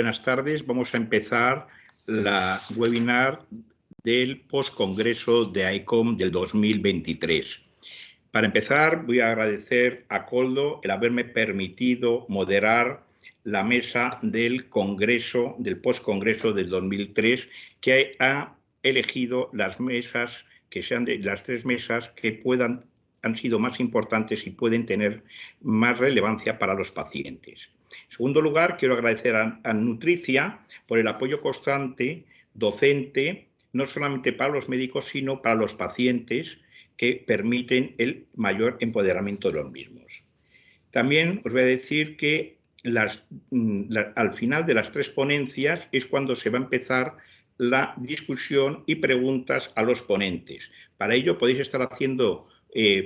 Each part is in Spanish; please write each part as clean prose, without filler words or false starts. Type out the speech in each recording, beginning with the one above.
buenas tardes. Vamos a empezar la webinar del postcongreso de AECOM del 2023. Para empezar, voy a agradecer a Koldo el haberme permitido moderar la mesa del congreso, del postcongreso del 2003, que ha elegido las mesas que sean de las tres mesas que han sido más importantes y pueden tener más relevancia para los pacientes. En segundo lugar, quiero agradecer a Nutricia por el apoyo constante docente, no solamente para los médicos, sino para los pacientes, que permiten el mayor empoderamiento de los mismos. También os voy a decir que al final de las tres ponencias es cuando se va a empezar la discusión y preguntas a los ponentes. Para ello podéis estar haciendo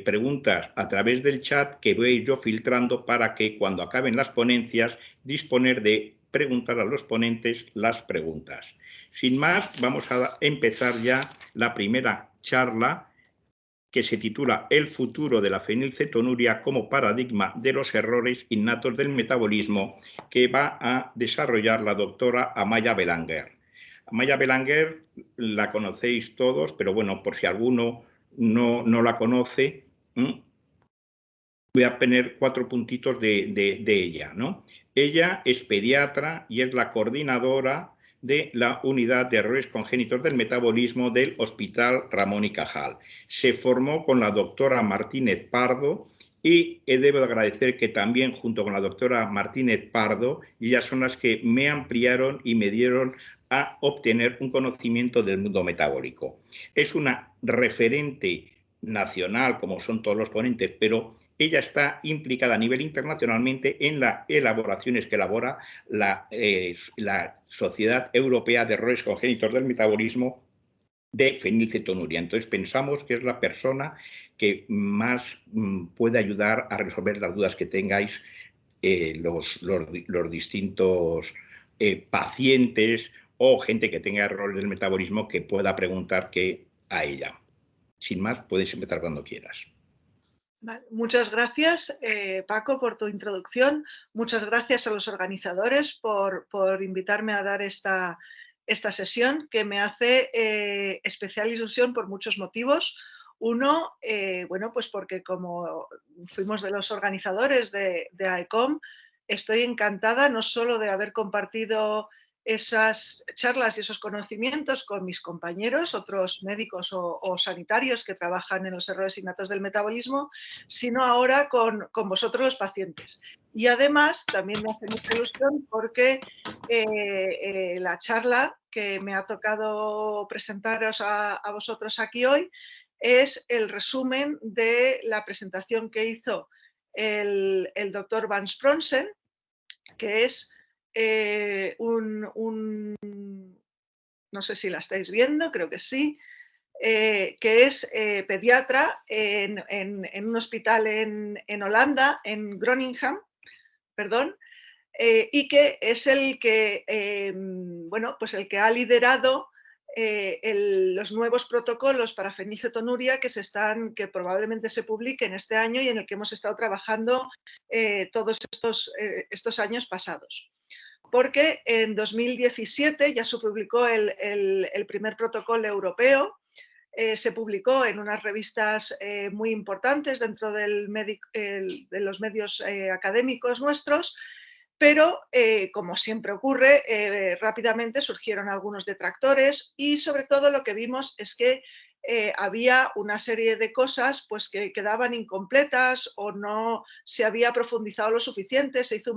preguntas a través del chat que voy yo filtrando para que cuando acaben las ponencias disponer de preguntar a los ponentes las preguntas. Sin más, vamos a empezar ya la primera charla, que se titula El futuro de la fenilcetonuria como paradigma de los errores innatos del metabolismo, que va a desarrollar la doctora Amaya Belanger. Amaya Belanger la conocéis todos, pero bueno, por si alguno no la conoce, voy a poner 4 puntitos de ella, ¿no? Ella es pediatra y es la coordinadora de la Unidad de Errores Congénitos del Metabolismo del Hospital Ramón y Cajal. Se formó con la doctora Martínez Pardo y debo agradecer que también junto con la doctora Martínez Pardo, ellas son las que me ampliaron y me dieron a obtener un conocimiento del mundo metabólico. Es una referente nacional, como son todos los ponentes, pero ella está implicada a nivel internacionalmente en las elaboraciones que elabora la Sociedad Europea de Errores Congénitos del Metabolismo de fenilcetonuria. Entonces pensamos que es la persona que más puede ayudar a resolver las dudas que tengáis los distintos pacientes o gente que tenga errores del metabolismo que pueda preguntar a ella. Sin más, puedes empezar cuando quieras. Vale, muchas gracias, Paco, por tu introducción. Muchas gracias a los organizadores por invitarme a dar esta sesión, que me hace especial ilusión por muchos motivos. Uno, bueno, pues porque como fuimos de los organizadores de AECOM, estoy encantada no solo de haber compartido esas charlas y esos conocimientos con mis compañeros, otros médicos o sanitarios que trabajan en los errores innatos del metabolismo, sino ahora con vosotros los pacientes. Y además también me hace mucha ilusión porque la charla que me ha tocado presentaros a vosotros aquí hoy es el resumen de la presentación que hizo el doctor Van Spronsen, que es no sé si la estáis viendo, creo que sí, que es pediatra en un hospital en Holanda, en Groningen, perdón, y que es el que, bueno, pues el que ha liderado los nuevos protocolos para fenilcetonuria que probablemente se publiquen este año y en el que hemos estado trabajando todos estos años pasados. Porque en 2017 ya se publicó el primer protocolo europeo, se publicó en unas revistas muy importantes dentro de los medios académicos nuestros, pero como siempre ocurre, rápidamente surgieron algunos detractores y sobre todo lo que vimos es que había una serie de cosas pues, que quedaban incompletas o no se había profundizado lo suficiente. Se hizo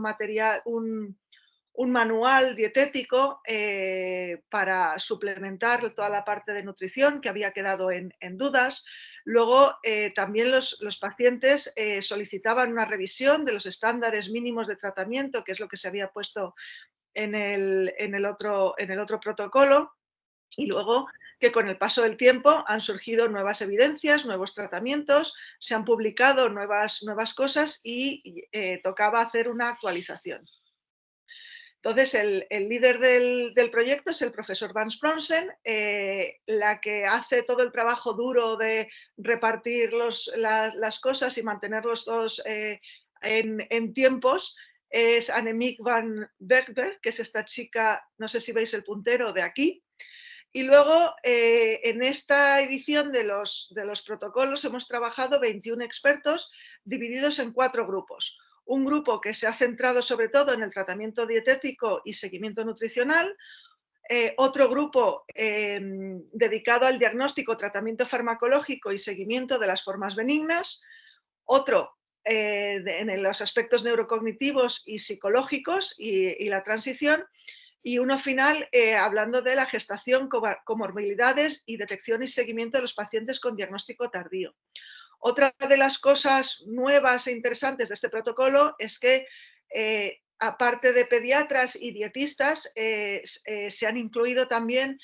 un manual dietético para suplementar toda la parte de nutrición que había quedado en dudas. Luego también los pacientes solicitaban una revisión de los estándares mínimos de tratamiento, que es lo que se había puesto en el otro protocolo. Y luego que con el paso del tiempo han surgido nuevas evidencias, nuevos tratamientos, se han publicado nuevas cosas y tocaba hacer una actualización. Entonces, el líder del proyecto es el profesor Van Spronsen, la que hace todo el trabajo duro de repartir las cosas y mantenerlos todos en tiempos, es Annemiek van Bergberg, que es esta chica, no sé si veis el puntero de aquí. Y luego, en esta edición de los protocolos hemos trabajado 21 expertos divididos en 4 grupos. Un grupo que se ha centrado sobre todo en el tratamiento dietético y seguimiento nutricional, otro grupo dedicado al diagnóstico, tratamiento farmacológico y seguimiento de las formas benignas, otro en los aspectos neurocognitivos y psicológicos y la transición, y uno final hablando de la gestación, comorbilidades y detección y seguimiento de los pacientes con diagnóstico tardío. Otra de las cosas nuevas e interesantes de este protocolo es que aparte de pediatras y dietistas, se han incluido también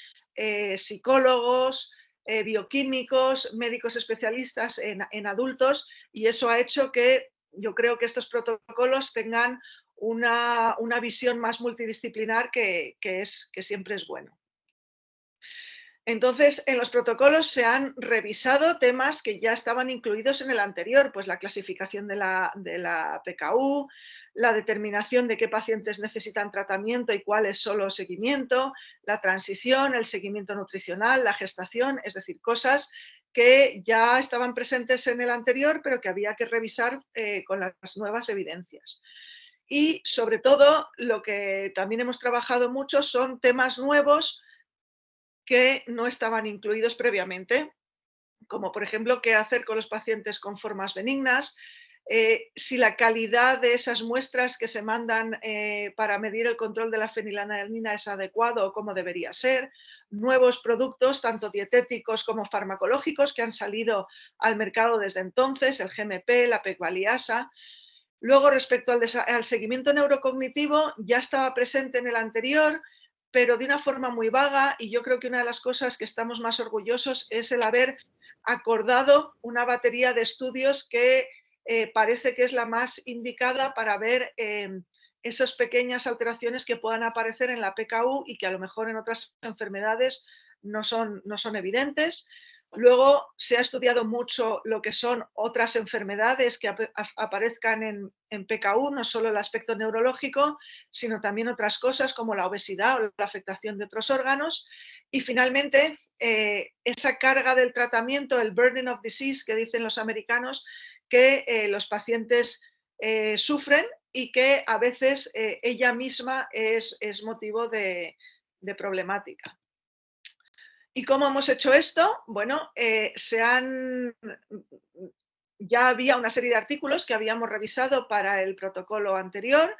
psicólogos, bioquímicos, médicos especialistas en adultos, y eso ha hecho que yo creo que estos protocolos tengan una visión más multidisciplinar que siempre es bueno. Entonces, en los protocolos se han revisado temas que ya estaban incluidos en el anterior, pues la clasificación de la PKU, la determinación de qué pacientes necesitan tratamiento y cuáles solo seguimiento, la transición, el seguimiento nutricional, la gestación, es decir, cosas que ya estaban presentes en el anterior, pero que había que revisar con las nuevas evidencias. Y sobre todo, lo que también hemos trabajado mucho son temas nuevos que no estaban incluidos previamente, como por ejemplo qué hacer con los pacientes con formas benignas, si la calidad de esas muestras que se mandan para medir el control de la fenilalanina es adecuado o cómo debería ser, nuevos productos, tanto dietéticos como farmacológicos, que han salido al mercado desde entonces, el GMP, la pegvaliasa. Luego, respecto al seguimiento neurocognitivo, ya estaba presente en el anterior, pero de una forma muy vaga, y yo creo que una de las cosas que estamos más orgullosos es el haber acordado una batería de estudios que parece que es la más indicada para ver esas pequeñas alteraciones que puedan aparecer en la PKU y que a lo mejor en otras enfermedades no son evidentes. Luego se ha estudiado mucho lo que son otras enfermedades que aparezcan en PKU, no solo el aspecto neurológico, sino también otras cosas como la obesidad o la afectación de otros órganos. Y finalmente, esa carga del tratamiento, el burden of disease que dicen los americanos, que los pacientes sufren y que a veces ella misma es motivo de problemática. ¿Y cómo hemos hecho esto? Bueno, ya había una serie de artículos que habíamos revisado para el protocolo anterior.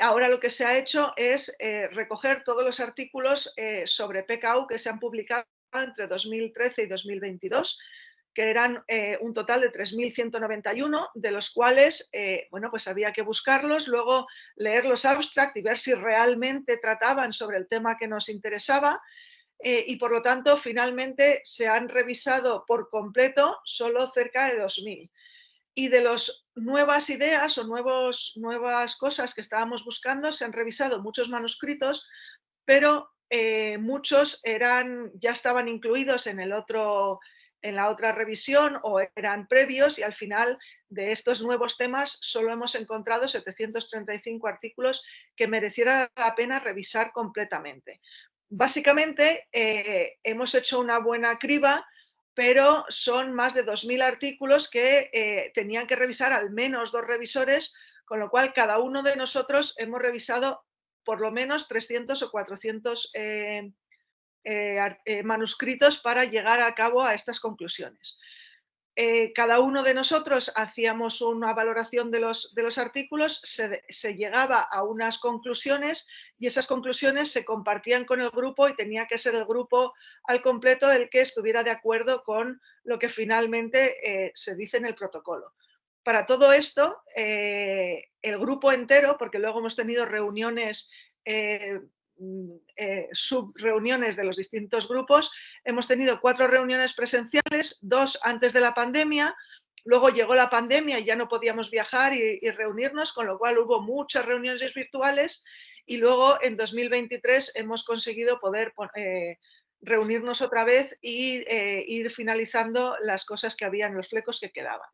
Ahora lo que se ha hecho es recoger todos los artículos sobre PKU que se han publicado entre 2013 y 2022, que eran un total de 3.191, de los cuales, bueno, pues había que buscarlos, luego leer los abstracts y ver si realmente trataban sobre el tema que nos interesaba. Y por lo tanto, finalmente se han revisado por completo solo cerca de 2.000. Y de las nuevas ideas o nuevas cosas que estábamos buscando, se han revisado muchos manuscritos, pero muchos ya estaban incluidos en la otra revisión o eran previos, y al final de estos nuevos temas solo hemos encontrado 735 artículos que mereciera la pena revisar completamente. Básicamente hemos hecho una buena criba, pero son más de 2.000 artículos que tenían que revisar al menos 2 revisores, con lo cual cada uno de nosotros hemos revisado por lo menos 300 o 400 manuscritos para llegar a cabo a estas conclusiones. Cada uno de nosotros hacíamos una valoración de los artículos, se llegaba a unas conclusiones y esas conclusiones se compartían con el grupo y tenía que ser el grupo al completo el que estuviera de acuerdo con lo que finalmente se dice en el protocolo. Para todo esto, el grupo entero, porque luego hemos tenido reuniones subreuniones de los distintos grupos. Hemos tenido 4 reuniones presenciales, 2 antes de la pandemia, luego llegó la pandemia y ya no podíamos viajar y reunirnos, con lo cual hubo muchas reuniones virtuales, y luego en 2023 hemos conseguido poder reunirnos otra vez y ir finalizando las cosas que habían, los flecos que quedaban.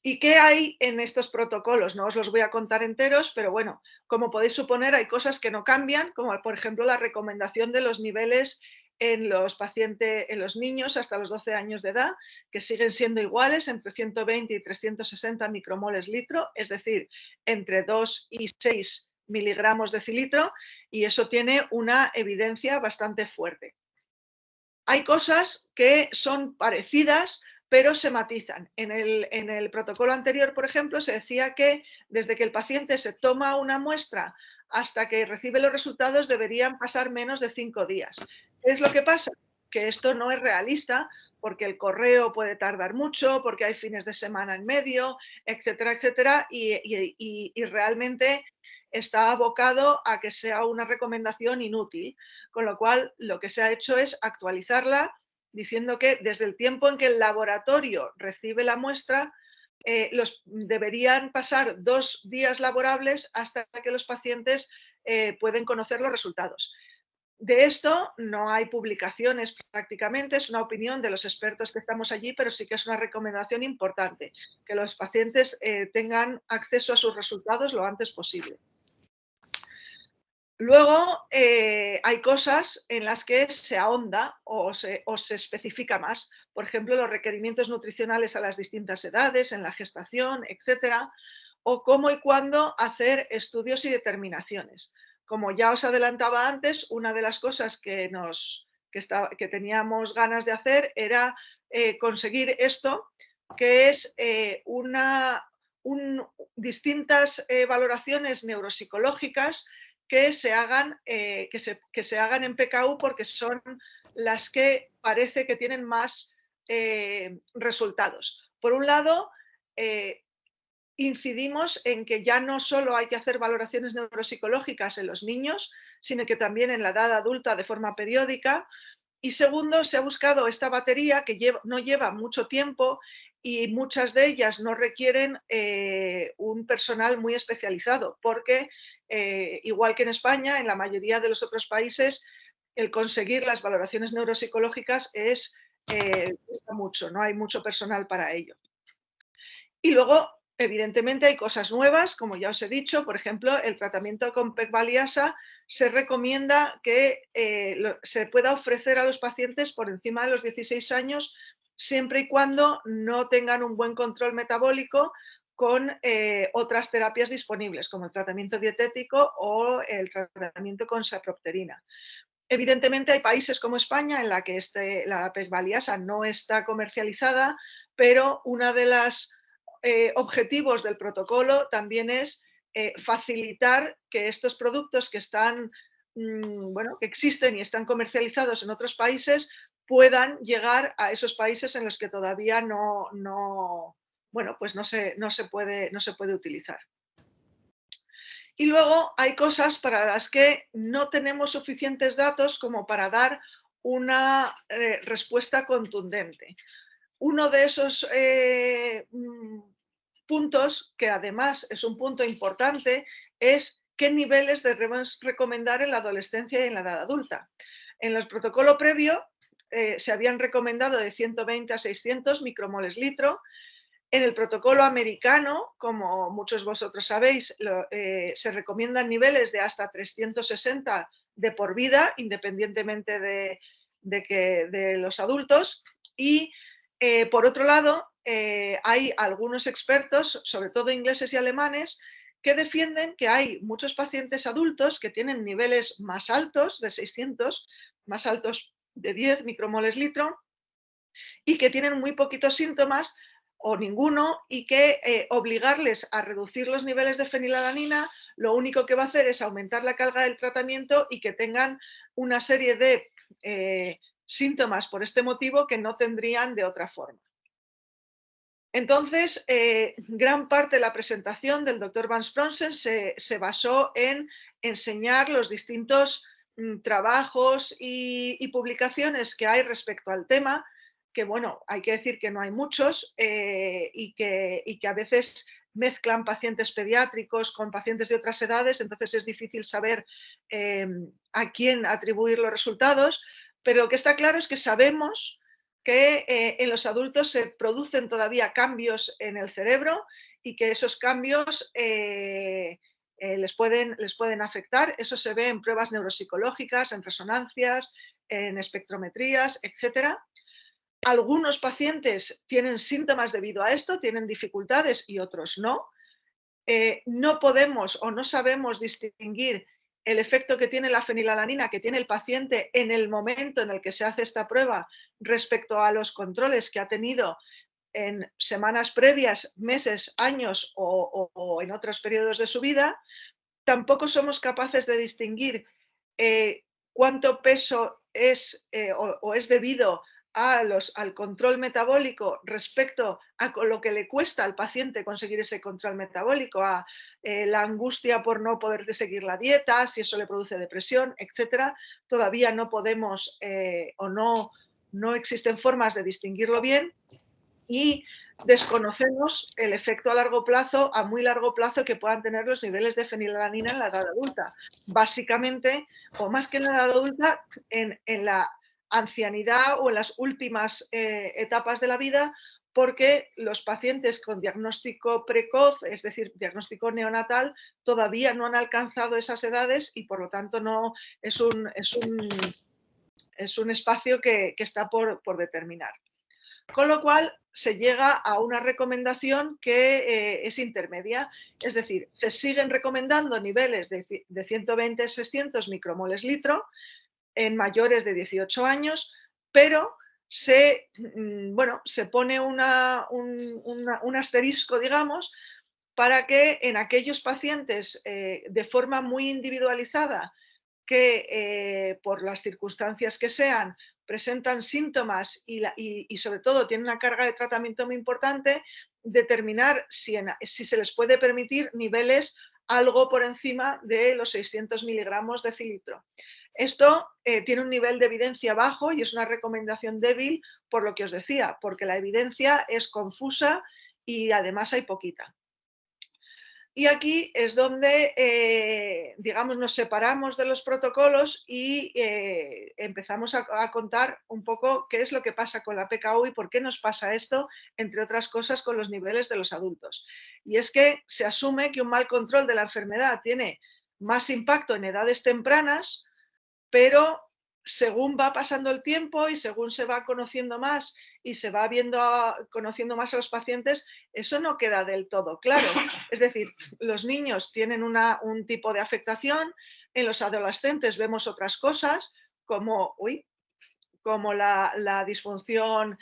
¿Y qué hay en estos protocolos? No os los voy a contar enteros, pero bueno, como podéis suponer, hay cosas que no cambian, como por ejemplo la recomendación de los niveles en los pacientes, en los niños hasta los 12 años de edad, que siguen siendo iguales entre 120 y 360 micromoles litro, es decir, entre 2 y 6 miligramos decilitro, y eso tiene una evidencia bastante fuerte. Hay cosas que son parecidas, pero se matizan. En el protocolo anterior, por ejemplo, se decía que desde que el paciente se toma una muestra hasta que recibe los resultados deberían pasar menos de 5 días. ¿Qué es lo que pasa? Que esto no es realista porque el correo puede tardar mucho, porque hay fines de semana en medio, etcétera, etcétera, y realmente está abocado a que sea una recomendación inútil, con lo cual lo que se ha hecho es actualizarla diciendo que desde el tiempo en que el laboratorio recibe la muestra, deberían pasar 2 días laborables hasta que los pacientes pueden conocer los resultados. De esto no hay publicaciones prácticamente, es una opinión de los expertos que estamos allí, pero sí que es una recomendación importante, que los pacientes tengan acceso a sus resultados lo antes posible. Luego hay cosas en las que se ahonda o se especifica más. Por ejemplo, los requerimientos nutricionales a las distintas edades, en la gestación, etcétera, o cómo y cuándo hacer estudios y determinaciones. Como ya os adelantaba antes, una de las cosas que teníamos ganas de hacer era conseguir esto, que es distintas valoraciones neuropsicológicas que se hagan en PKU porque son las que parece que tienen más resultados. Por un lado, incidimos en que ya no solo hay que hacer valoraciones neuropsicológicas en los niños, sino que también en la edad adulta de forma periódica. Y segundo, se ha buscado esta batería que no lleva mucho tiempo y muchas de ellas no requieren un personal muy especializado, porque igual que en España, en la mayoría de los otros países, el conseguir las valoraciones neuropsicológicas cuesta mucho, no hay mucho personal para ello. Y luego, evidentemente, hay cosas nuevas, como ya os he dicho, por ejemplo, el tratamiento con pegvaliasa se recomienda que se pueda ofrecer a los pacientes por encima de los 16 años, siempre y cuando no tengan un buen control metabólico con otras terapias disponibles, como el tratamiento dietético o el tratamiento con sapropterina. Evidentemente, hay países como España en la que la pegvaliasa no está comercializada, pero una de las objetivos del protocolo también es facilitar que estos productos que están, que existen y están comercializados en otros países puedan llegar a esos países en los que todavía no se puede utilizar. Y luego hay cosas para las que no tenemos suficientes datos como para dar una respuesta contundente. Uno de esos puntos, que además es un punto importante, es qué niveles debemos recomendar en la adolescencia y en la edad adulta. En el protocolo previo se habían recomendado de 120 a 600 micromoles litro. En el protocolo americano, como muchos de vosotros sabéis, se recomiendan niveles de hasta 360 de por vida, independientemente de los adultos. Y por otro lado, hay algunos expertos, sobre todo ingleses y alemanes, que defienden que hay muchos pacientes adultos que tienen niveles más altos, de 600, más altos de 10 micromoles litro, y que tienen muy poquitos síntomas o ninguno, y que obligarles a reducir los niveles de fenilalanina lo único que va a hacer es aumentar la carga del tratamiento y que tengan una serie de síntomas por este motivo que no tendrían de otra forma. Entonces, gran parte de la presentación del Dr. Van Spronsen se basó en enseñar los distintos trabajos y publicaciones que hay respecto al tema, que bueno, hay que decir que no hay muchos y que a veces mezclan pacientes pediátricos con pacientes de otras edades, entonces es difícil saber a quién atribuir los resultados, pero lo que está claro es que sabemos que en los adultos se producen todavía cambios en el cerebro y que esos cambios les pueden afectar. Eso se ve en pruebas neuropsicológicas, en resonancias, en espectrometrías, etc. Algunos pacientes tienen síntomas debido a esto, tienen dificultades y otros no. No podemos o no sabemos distinguir el efecto que tiene la fenilalanina, que tiene el paciente en el momento en el que se hace esta prueba respecto a los controles que ha tenido en semanas previas, meses, años o en otros periodos de su vida. Tampoco somos capaces de distinguir cuánto peso es o es debido al control metabólico respecto a lo que le cuesta al paciente conseguir ese control metabólico, a la angustia por no poder seguir la dieta, si eso le produce depresión, etc. Todavía no podemos o no existen formas de distinguirlo bien y desconocemos el efecto a largo plazo, a muy largo plazo, que puedan tener los niveles de fenilalanina en la edad adulta. Básicamente, o más que en la edad adulta, en la ancianidad o en las últimas etapas de la vida, porque los pacientes con diagnóstico precoz, es decir, diagnóstico neonatal, todavía no han alcanzado esas edades y por lo tanto no es un espacio que está por determinar. Con lo cual se llega a una recomendación que es intermedia, es decir, se siguen recomendando niveles de 120-600 micromoles litro en mayores de 18 años, pero se pone un asterisco, digamos, para que en aquellos pacientes de forma muy individualizada que por las circunstancias que sean presentan síntomas y sobre todo tienen una carga de tratamiento muy importante, determinar si se les puede permitir niveles algo por encima de los 600 miligramos de decilitro. Esto tiene un nivel de evidencia bajo y es una recomendación débil por lo que os decía, porque la evidencia es confusa y además hay poquita. Y aquí es donde, digamos, nos separamos de los protocolos y empezamos a contar un poco qué es lo que pasa con la PKU y por qué nos pasa esto, entre otras cosas, con los niveles de los adultos. Y es que se asume que un mal control de la enfermedad tiene más impacto en edades tempranas, pero según va pasando el tiempo y según se va conociendo más y se va conociendo más a los pacientes, eso no queda del todo claro. Es decir, los niños tienen un tipo de afectación, en los adolescentes vemos otras cosas, como la disfunción,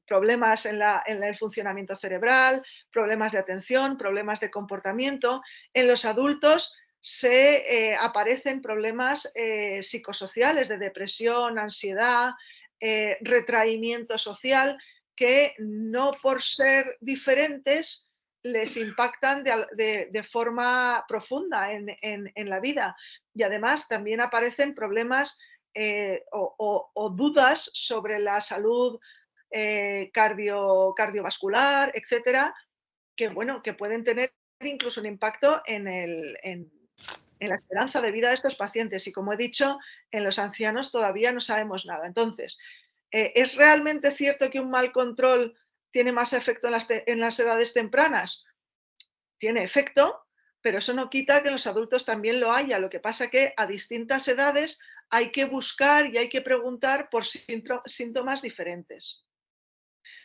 problemas en el funcionamiento cerebral, problemas de atención, problemas de comportamiento. En los adultos aparecen problemas psicosociales de depresión, ansiedad, retraimiento social, que no por ser diferentes les impactan de forma profunda en la vida. Y además también aparecen problemas o dudas sobre la salud cardiovascular, etcétera, que pueden tener incluso un impacto en la esperanza de vida de estos pacientes. Y como he dicho, en los ancianos todavía no sabemos nada. Entonces, ¿es realmente cierto que un mal control tiene más efecto en las edades tempranas? Tiene efecto, pero eso no quita que en los adultos también lo haya. Lo que pasa es que a distintas edades hay que buscar y hay que preguntar por síntomas diferentes.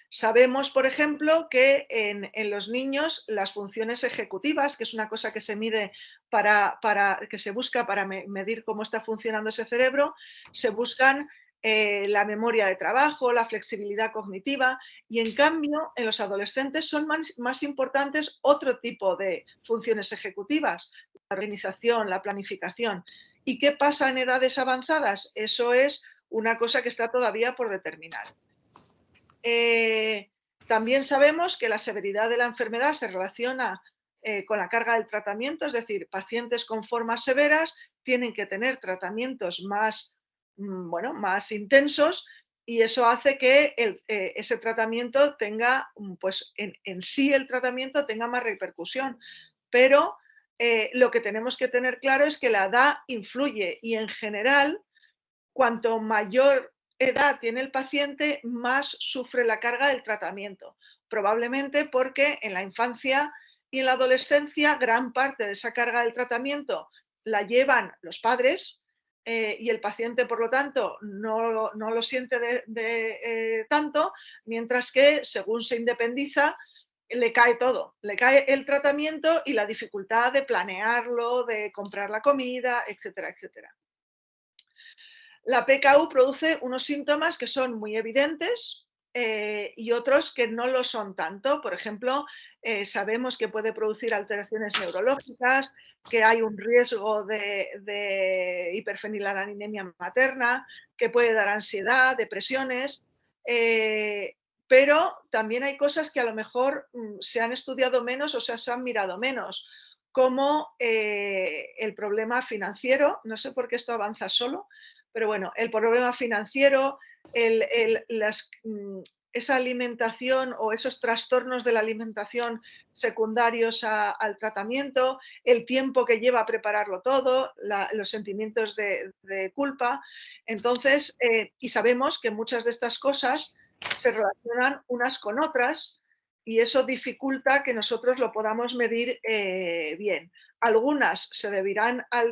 Sabemos, por ejemplo, que en los niños las funciones ejecutivas, que es una cosa que se mide que se busca para medir cómo está funcionando ese cerebro, se buscan la memoria de trabajo, la flexibilidad cognitiva, y en cambio en los adolescentes son más importantes otro tipo de funciones ejecutivas, la organización, la planificación. ¿Y qué pasa en edades avanzadas? Eso es una cosa que está todavía por determinar. También sabemos que la severidad de la enfermedad se relaciona con la carga del tratamiento, es decir, pacientes con formas severas tienen que tener tratamientos más intensos, y eso hace que ese tratamiento tenga, pues en sí el tratamiento tenga más repercusión. Pero lo que tenemos que tener claro es que la edad influye y en general, cuanto mayor edad tiene el paciente, más sufre la carga del tratamiento. Probablemente porque en la infancia y en la adolescencia gran parte de esa carga del tratamiento la llevan los padres, y el paciente, por lo tanto, no lo siente tanto, mientras que según se independiza, le cae todo. Le cae el tratamiento y la dificultad de planearlo, de comprar la comida, etcétera, etcétera. La PKU produce unos síntomas que son muy evidentes, y otros que no lo son tanto. Por ejemplo, sabemos que puede producir alteraciones neurológicas, que hay un riesgo de hiperfenilalaninемia materna, que puede dar ansiedad, depresiones, pero también hay cosas que a lo mejor se han estudiado menos o se han mirado menos, como el problema financiero. No sé por qué esto avanza solo, pero bueno, el problema financiero, esa alimentación o esos trastornos de la alimentación secundarios al tratamiento, el tiempo que lleva a prepararlo todo, los sentimientos de culpa. Entonces, y sabemos que muchas de estas cosas se relacionan unas con otras y eso dificulta que nosotros lo podamos medir bien. Algunas se deberán a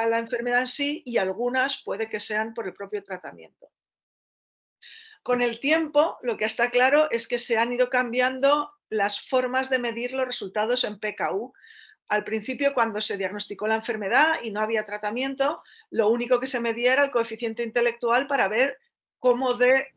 la enfermedad en sí y algunas puede que sean por el propio tratamiento. Con el tiempo, lo que está claro es que se han ido cambiando las formas de medir los resultados en PKU. Al principio, cuando se diagnosticó la enfermedad y no había tratamiento, lo único que se medía era el coeficiente intelectual para ver cómo de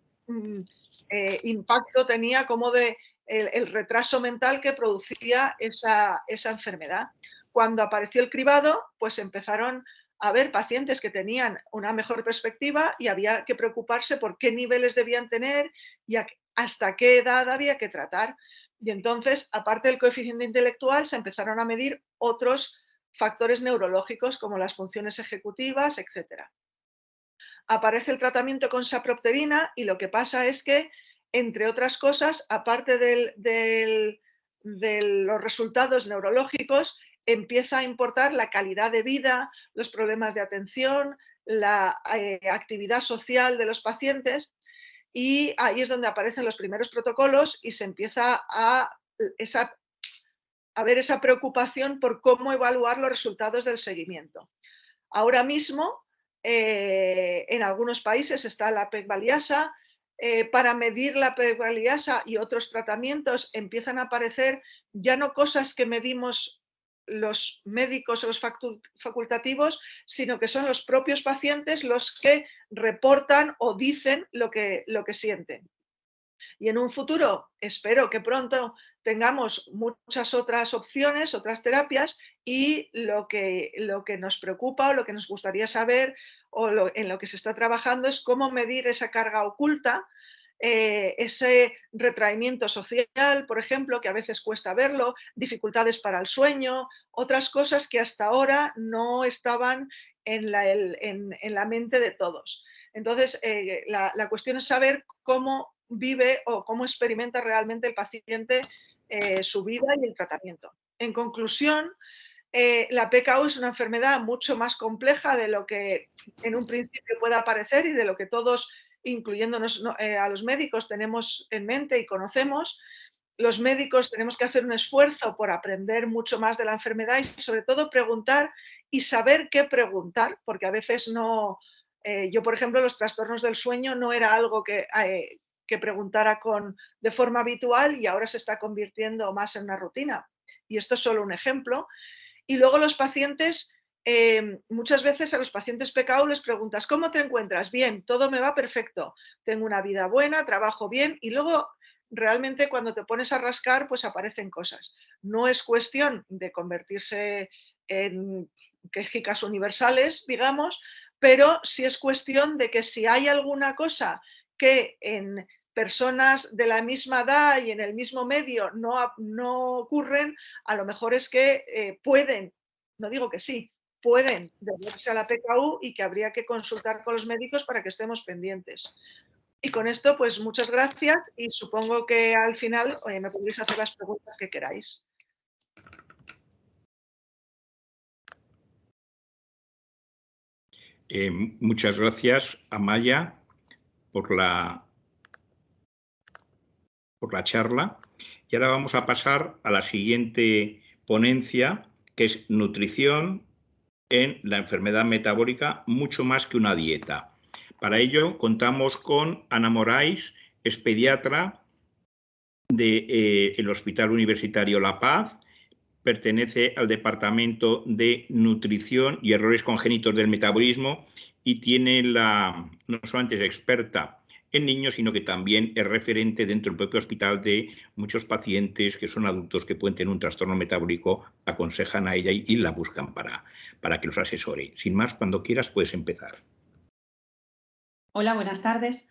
impacto tenía, cómo de el retraso mental que producía esa enfermedad. Cuando apareció el cribado, pues empezaron a ver pacientes que tenían una mejor perspectiva y había que preocuparse por qué niveles debían tener y hasta qué edad había que tratar. Y entonces, aparte del coeficiente intelectual, se empezaron a medir otros factores neurológicos como las funciones ejecutivas, etc. Aparece el tratamiento con sapropterina y lo que pasa es que, entre otras cosas, aparte de los resultados neurológicos, empieza a importar la calidad de vida, los problemas de atención, la actividad social de los pacientes, y ahí es donde aparecen los primeros protocolos y se empieza a ver esa preocupación por cómo evaluar los resultados del seguimiento. Ahora mismo, en algunos países está la PEG-Valiasa. Para medir la PEG-Valiasa y otros tratamientos empiezan a aparecer ya no cosas que medimos los médicos o los facultativos, sino que son los propios pacientes los que reportan o dicen lo que sienten. Y en un futuro, espero que pronto tengamos muchas otras opciones, otras terapias, y lo que nos preocupa o lo que nos gustaría saber o en lo que se está trabajando es cómo medir esa carga oculta, ese retraimiento social, por ejemplo, que a veces cuesta verlo, dificultades para el sueño, otras cosas que hasta ahora no estaban en la mente de todos. Entonces, la cuestión es saber cómo vive o cómo experimenta realmente el paciente su vida y el tratamiento. En conclusión, la PKU es una enfermedad mucho más compleja de lo que en un principio pueda parecer y de lo que todos, incluyéndonos a los médicos, tenemos en mente y conocemos. Los médicos tenemos que hacer un esfuerzo por aprender mucho más de la enfermedad y sobre todo preguntar y saber qué preguntar, porque a veces no. Yo, por ejemplo, los trastornos del sueño no era algo que preguntara de forma habitual y ahora se está convirtiendo más en una rutina. Y esto es solo un ejemplo. Y luego los pacientes, muchas veces a los pacientes PKU les preguntas, ¿cómo te encuentras? Bien, todo me va perfecto, tengo una vida buena, trabajo bien, y luego realmente cuando te pones a rascar, pues aparecen cosas. No es cuestión de convertirse en quejicas universales, digamos, pero sí es cuestión de que si hay alguna cosa que en personas de la misma edad y en el mismo medio no ocurren, a lo mejor es que pueden, no digo que sí, pueden deberse a la PKU y que habría que consultar con los médicos para que estemos pendientes. Y con esto, pues muchas gracias y supongo que al final me podréis hacer las preguntas que queráis. Muchas gracias, Amaya. por la charla. Y ahora vamos a pasar a la siguiente ponencia, que es nutrición en la enfermedad metabólica, mucho más que una dieta. Para ello contamos con Ana Moraes, es pediatra del Hospital Universitario La Paz, pertenece al Departamento de Nutrición y Errores Congénitos del Metabolismo y tiene no solamente es experta en niños, sino que también es referente dentro del propio hospital de muchos pacientes que son adultos que pueden tener un trastorno metabólico, aconsejan a ella y la buscan para que los asesore. Sin más, cuando quieras puedes empezar. Hola, buenas tardes.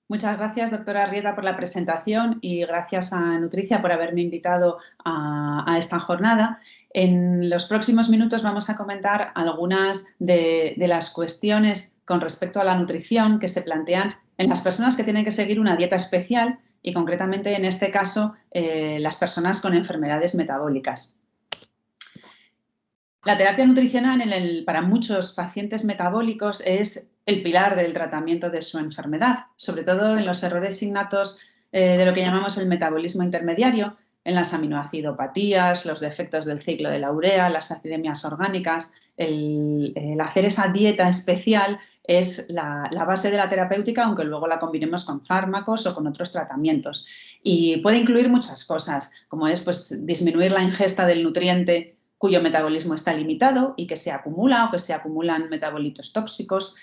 Muchas gracias, doctora Arrieta, por la presentación y gracias a Nutricia por haberme invitado a esta jornada. En los próximos minutos vamos a comentar algunas de las cuestiones con respecto a la nutrición que se plantean en las personas que tienen que seguir una dieta especial y concretamente en este caso las personas con enfermedades metabólicas. La terapia nutricional para muchos pacientes metabólicos es el pilar del tratamiento de su enfermedad, sobre todo en los errores innatos de lo que llamamos el metabolismo intermediario, en las aminoacidopatías, los defectos del ciclo de la urea, las acidemias orgánicas. El hacer esa dieta especial es la base de la terapéutica, aunque luego la combinemos con fármacos o con otros tratamientos. Y puede incluir muchas cosas, como es pues, disminuir la ingesta del nutriente cuyo metabolismo está limitado y que se acumula o que se acumulan metabolitos tóxicos.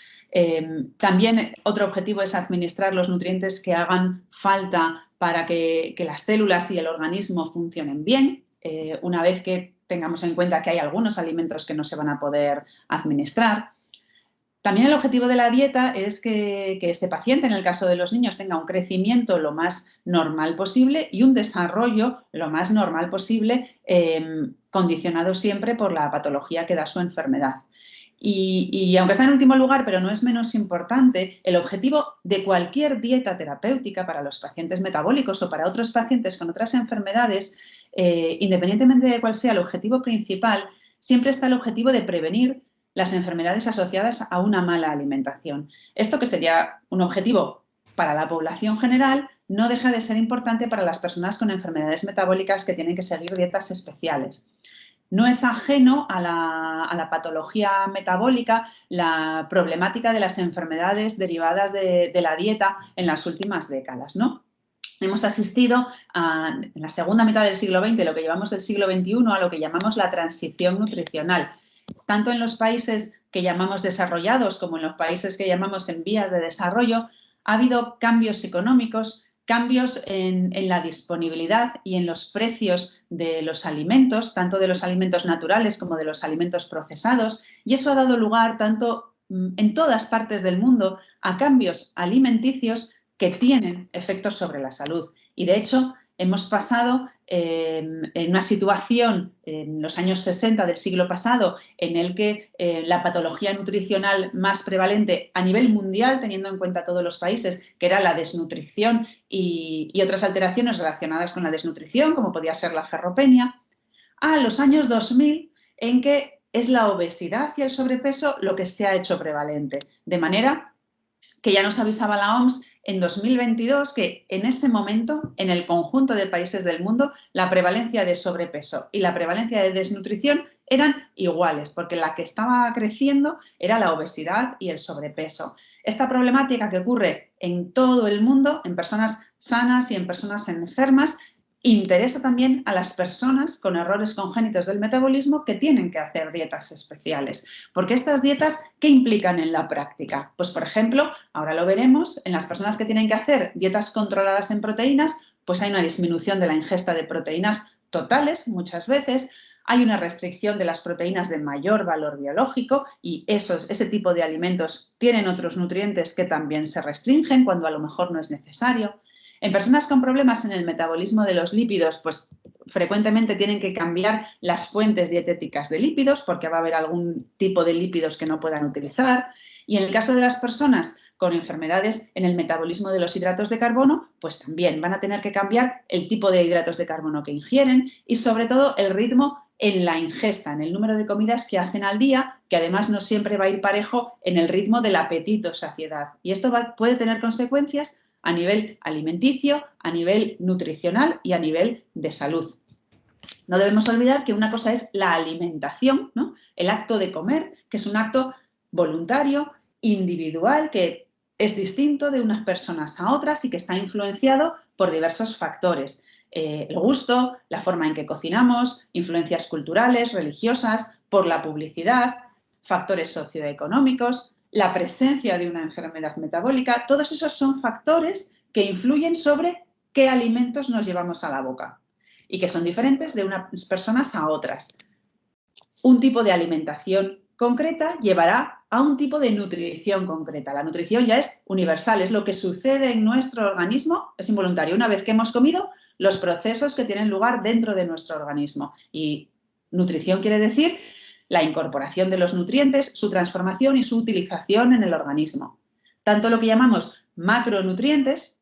También otro objetivo es administrar los nutrientes que hagan falta para que las células y el organismo funcionen bien, una vez que tengamos en cuenta que hay algunos alimentos que no se van a poder administrar. También el objetivo de la dieta es que ese paciente, en el caso de los niños, tenga un crecimiento lo más normal posible y un desarrollo lo más normal posible, condicionado siempre por la patología que da su enfermedad. Y aunque está en último lugar, pero no es menos importante, el objetivo de cualquier dieta terapéutica para los pacientes metabólicos o para otros pacientes con otras enfermedades, independientemente de cuál sea el objetivo principal, siempre está el objetivo de prevenir las enfermedades asociadas a una mala alimentación. Esto, que sería un objetivo para la población general, no deja de ser importante para las personas con enfermedades metabólicas que tienen que seguir dietas especiales. No es ajeno a la patología metabólica la problemática de las enfermedades derivadas de la dieta en las últimas décadas, ¿no? Hemos asistido en la segunda mitad del siglo XX, lo que llevamos del siglo XXI, a lo que llamamos la transición nutricional. Tanto en los países que llamamos desarrollados como en los países que llamamos en vías de desarrollo, ha habido cambios económicos, cambios en la disponibilidad y en los precios de los alimentos, tanto de los alimentos naturales como de los alimentos procesados, y eso ha dado lugar tanto en todas partes del mundo a cambios alimenticios que tienen efectos sobre la salud. Y de hecho, hemos pasado en una situación en los años 60 del siglo pasado en el que la patología nutricional más prevalente a nivel mundial, teniendo en cuenta todos los países, que era la desnutrición y otras alteraciones relacionadas con la desnutrición, como podía ser la ferropenia, a los años 2000 en que es la obesidad y el sobrepeso lo que se ha hecho prevalente, de manera que ya nos avisaba la OMS en 2022 que en ese momento, en el conjunto de países del mundo, la prevalencia de sobrepeso y la prevalencia de desnutrición eran iguales, porque la que estaba creciendo era la obesidad y el sobrepeso. Esta problemática que ocurre en todo el mundo, en personas sanas y en personas enfermas, interesa también a las personas con errores congénitos del metabolismo que tienen que hacer dietas especiales. Porque estas dietas, ¿qué implican en la práctica? Pues, por ejemplo, ahora lo veremos, en las personas que tienen que hacer dietas controladas en proteínas, pues hay una disminución de la ingesta de proteínas totales muchas veces, hay una restricción de las proteínas de mayor valor biológico y ese tipo de alimentos tienen otros nutrientes que también se restringen cuando a lo mejor no es necesario. En personas con problemas en el metabolismo de los lípidos, pues frecuentemente tienen que cambiar las fuentes dietéticas de lípidos porque va a haber algún tipo de lípidos que no puedan utilizar. Y en el caso de las personas con enfermedades en el metabolismo de los hidratos de carbono, pues también van a tener que cambiar el tipo de hidratos de carbono que ingieren y sobre todo el ritmo en la ingesta, en el número de comidas que hacen al día, que además no siempre va a ir parejo en el ritmo del apetito o saciedad. Y esto puede tener consecuencias a nivel alimenticio, a nivel nutricional y a nivel de salud. No debemos olvidar que una cosa es la alimentación, ¿no? El acto de comer, que es un acto voluntario, individual, que es distinto de unas personas a otras y que está influenciado por diversos factores. El gusto, la forma en que cocinamos, influencias culturales, religiosas, por la publicidad, factores socioeconómicos, la presencia de una enfermedad metabólica, todos esos son factores que influyen sobre qué alimentos nos llevamos a la boca y que son diferentes de unas personas a otras. Un tipo de alimentación concreta llevará a un tipo de nutrición concreta. La nutrición ya es universal, es lo que sucede en nuestro organismo, es involuntario. Una vez que hemos comido, los procesos que tienen lugar dentro de nuestro organismo. Y nutrición quiere decir la incorporación de los nutrientes, su transformación y su utilización en el organismo. Tanto lo que llamamos macronutrientes,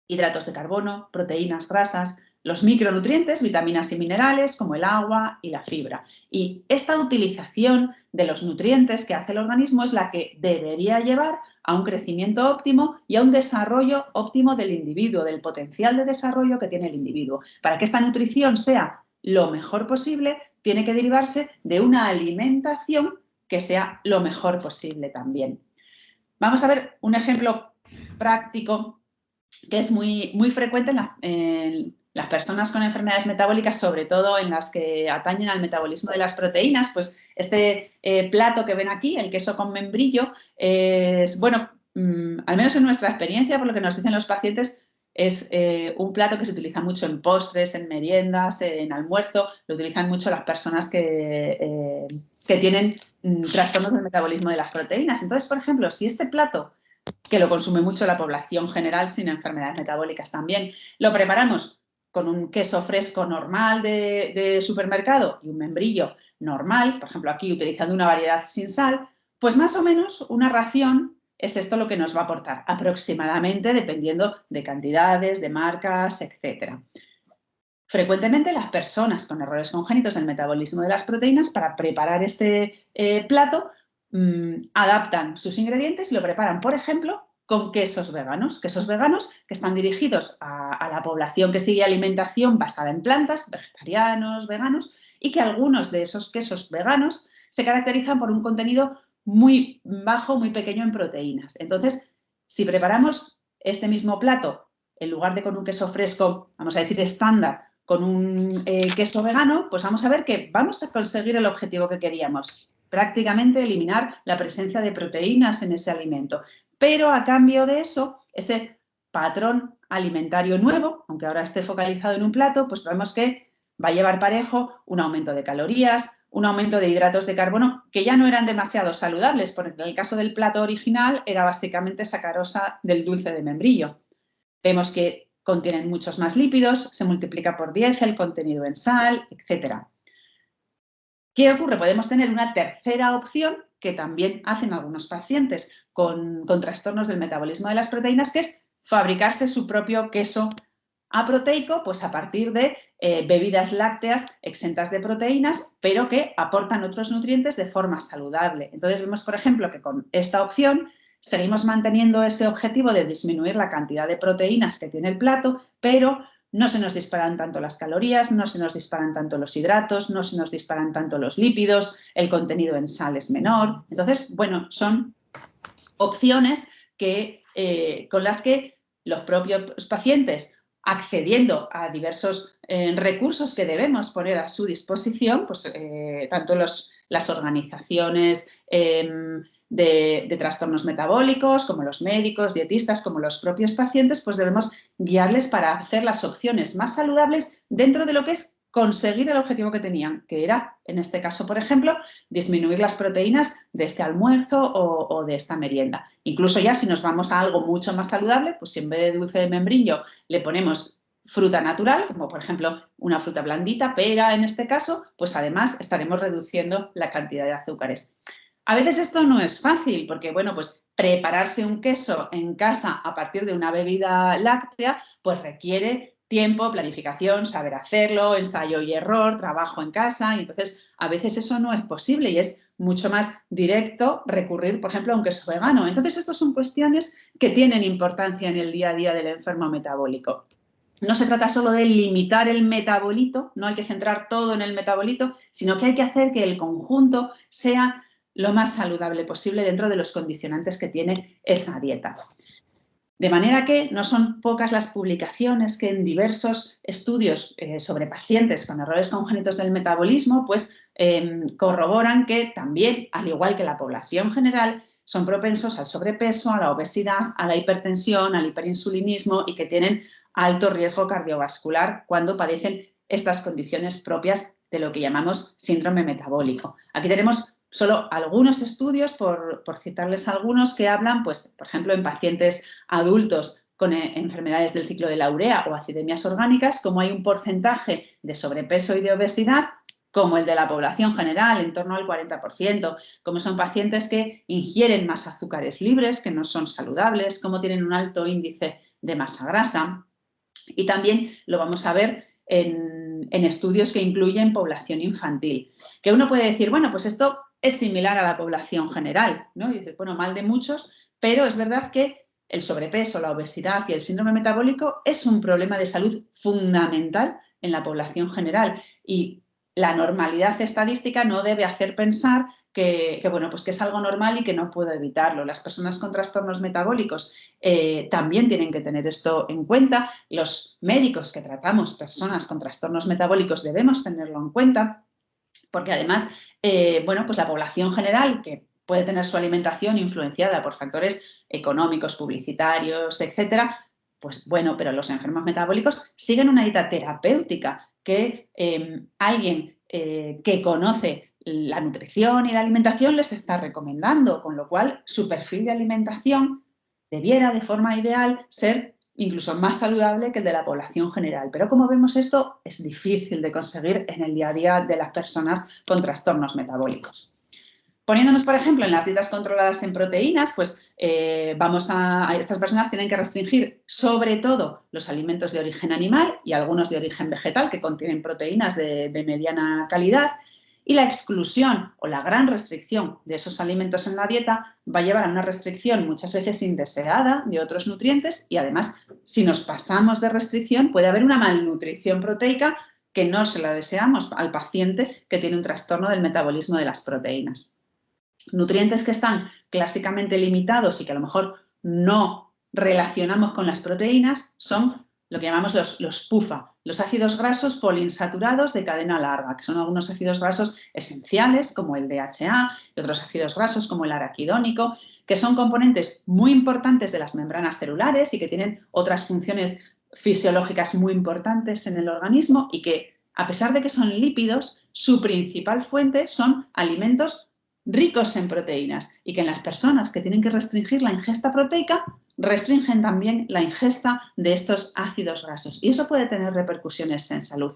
hidratos de carbono, proteínas, grasas, los micronutrientes, vitaminas y minerales como el agua y la fibra. Y esta utilización de los nutrientes que hace el organismo es la que debería llevar a un crecimiento óptimo y a un desarrollo óptimo del individuo, del potencial de desarrollo que tiene el individuo. Para que esta nutrición sea lo mejor posible, tiene que derivarse de una alimentación que sea lo mejor posible también. Vamos a ver un ejemplo práctico que es muy frecuente en las personas con enfermedades metabólicas, sobre todo en las que atañen al metabolismo de las proteínas. Pues este plato que ven aquí, el queso con membrillo, es, bueno, al menos en nuestra experiencia, por lo que nos dicen los pacientes, es un plato que se utiliza mucho en postres, en meriendas, en almuerzo. Lo utilizan mucho las personas que tienen trastornos del metabolismo de las proteínas. Entonces, por ejemplo, si este plato, que lo consume mucho la población general sin enfermedades metabólicas también, lo preparamos con un queso fresco normal de supermercado y un membrillo normal, por ejemplo aquí utilizando una variedad sin sal, pues más o menos una ración es esto lo que nos va a aportar, aproximadamente dependiendo de cantidades, de marcas, etc. Frecuentemente las personas con errores congénitos en el metabolismo de las proteínas, para preparar este plato, adaptan sus ingredientes y lo preparan, por ejemplo, con quesos veganos que están dirigidos a la población que sigue alimentación basada en plantas, vegetarianos, veganos, y que algunos de esos quesos veganos se caracterizan por un contenido muy bajo, muy pequeño en proteínas. Entonces, si preparamos este mismo plato, en lugar de con un queso fresco, vamos a decir estándar, con un queso vegano, pues vamos a ver que vamos a conseguir el objetivo que queríamos, prácticamente eliminar la presencia de proteínas en ese alimento. Pero a cambio de eso, ese patrón alimentario nuevo, aunque ahora esté focalizado en un plato, pues vemos que va a llevar parejo un aumento de calorías, un aumento de hidratos de carbono, que ya no eran demasiado saludables, porque en el caso del plato original era básicamente sacarosa del dulce de membrillo. Vemos que contienen muchos más lípidos, se multiplica por 10 el contenido en sal, etc. ¿Qué ocurre? Podemos tener una tercera opción que también hacen algunos pacientes con trastornos del metabolismo de las proteínas, que es fabricarse su propio queso aproteico, pues a partir de bebidas lácteas exentas de proteínas, pero que aportan otros nutrientes de forma saludable. Entonces vemos, por ejemplo, que con esta opción seguimos manteniendo ese objetivo de disminuir la cantidad de proteínas que tiene el plato, pero no se nos disparan tanto las calorías, no se nos disparan tanto los hidratos, no se nos disparan tanto los lípidos, el contenido en sal es menor. Entonces, bueno, son opciones que, con las que los propios pacientes, accediendo a diversos recursos que debemos poner a su disposición, pues tanto las organizaciones de trastornos metabólicos, como los médicos, dietistas, como los propios pacientes, pues debemos guiarles para hacer las opciones más saludables dentro de lo que es conseguir el objetivo que tenían, que era, en este caso, por ejemplo, disminuir las proteínas de este almuerzo o de esta merienda. Incluso ya si nos vamos a algo mucho más saludable, pues si en vez de dulce de membrillo le ponemos fruta natural, como por ejemplo una fruta blandita, pera en este caso, pues además estaremos reduciendo la cantidad de azúcares. A veces esto no es fácil porque, bueno, pues prepararse un queso en casa a partir de una bebida láctea, pues requiere tiempo, planificación, saber hacerlo, ensayo y error, trabajo en casa, y entonces a veces eso no es posible y es mucho más directo recurrir, por ejemplo, a un queso vegano. Entonces, estas son cuestiones que tienen importancia en el día a día del enfermo metabólico. No se trata solo de limitar el metabolito, no hay que centrar todo en el metabolito, sino que hay que hacer que el conjunto sea lo más saludable posible dentro de los condicionantes que tiene esa dieta. De manera que no son pocas las publicaciones que en diversos estudios sobre pacientes con errores congénitos del metabolismo pues, corroboran que también, al igual que la población general, son propensos al sobrepeso, a la obesidad, a la hipertensión, al hiperinsulinismo y que tienen alto riesgo cardiovascular cuando padecen estas condiciones propias de lo que llamamos síndrome metabólico. Aquí tenemos solo algunos estudios, por citarles algunos, que hablan, pues, por ejemplo, en pacientes adultos con enfermedades del ciclo de la urea o acidemias orgánicas, como hay un porcentaje de sobrepeso y de obesidad, como el de la población general, en torno al 40%, como son pacientes que ingieren más azúcares libres, que no son saludables, como tienen un alto índice de masa grasa. Y también lo vamos a ver en estudios que incluyen población infantil. Que uno puede decir, bueno, pues esto es similar a la población general, ¿no? Y dices, bueno, mal de muchos, pero es verdad que el sobrepeso, la obesidad y el síndrome metabólico es un problema de salud fundamental en la población general y la normalidad estadística no debe hacer pensar que bueno, pues que es algo normal y que no puedo evitarlo. Las personas con trastornos metabólicos también tienen que tener esto en cuenta. Los médicos que tratamos personas con trastornos metabólicos debemos tenerlo en cuenta porque además, bueno, pues la población general que puede tener su alimentación influenciada por factores económicos, publicitarios, etcétera, pues bueno, pero los enfermos metabólicos siguen una dieta terapéutica que alguien que conoce la nutrición y la alimentación les está recomendando, con lo cual su perfil de alimentación debiera de forma ideal ser incluso más saludable que el de la población general. Pero como vemos, esto es difícil de conseguir en el día a día de las personas con trastornos metabólicos. Poniéndonos, por ejemplo, en las dietas controladas en proteínas, pues estas personas tienen que restringir sobre todo los alimentos de origen animal y algunos de origen vegetal que contienen proteínas de mediana calidad. Y la exclusión o la gran restricción de esos alimentos en la dieta va a llevar a una restricción muchas veces indeseada de otros nutrientes y además, si nos pasamos de restricción, puede haber una malnutrición proteica que no se la deseamos al paciente que tiene un trastorno del metabolismo de las proteínas. Nutrientes que están clásicamente limitados y que a lo mejor no relacionamos con las proteínas son lo que llamamos los PUFA, los ácidos grasos poliinsaturados de cadena larga, que son algunos ácidos grasos esenciales como el DHA y otros ácidos grasos como el araquidónico, que son componentes muy importantes de las membranas celulares y que tienen otras funciones fisiológicas muy importantes en el organismo y que, a pesar de que son lípidos, su principal fuente son alimentos ricos en proteínas y que en las personas que tienen que restringir la ingesta proteica restringen también la ingesta de estos ácidos grasos y eso puede tener repercusiones en salud.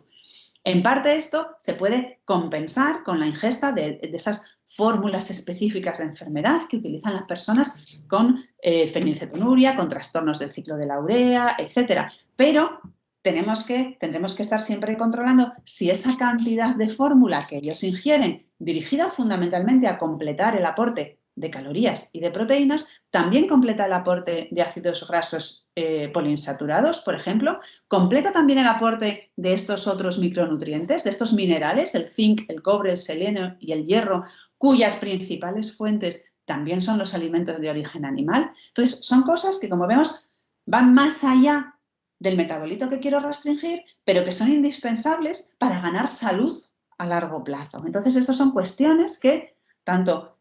En parte esto se puede compensar con la ingesta de esas fórmulas específicas de enfermedad que utilizan las personas con fenilcetonuria, con trastornos del ciclo de la urea, etc. Pero tendremos que estar siempre controlando si esa cantidad de fórmula que ellos ingieren, dirigida fundamentalmente a completar el aporte de calorías y de proteínas, también completa el aporte de ácidos grasos poliinsaturados, por ejemplo, completa también el aporte de estos otros micronutrientes, de estos minerales, el zinc, el cobre, el selenio y el hierro, cuyas principales fuentes también son los alimentos de origen animal. Entonces, son cosas que, como vemos, van más allá del metabolito que quiero restringir, pero que son indispensables para ganar salud a largo plazo. Entonces, estas son cuestiones que tanto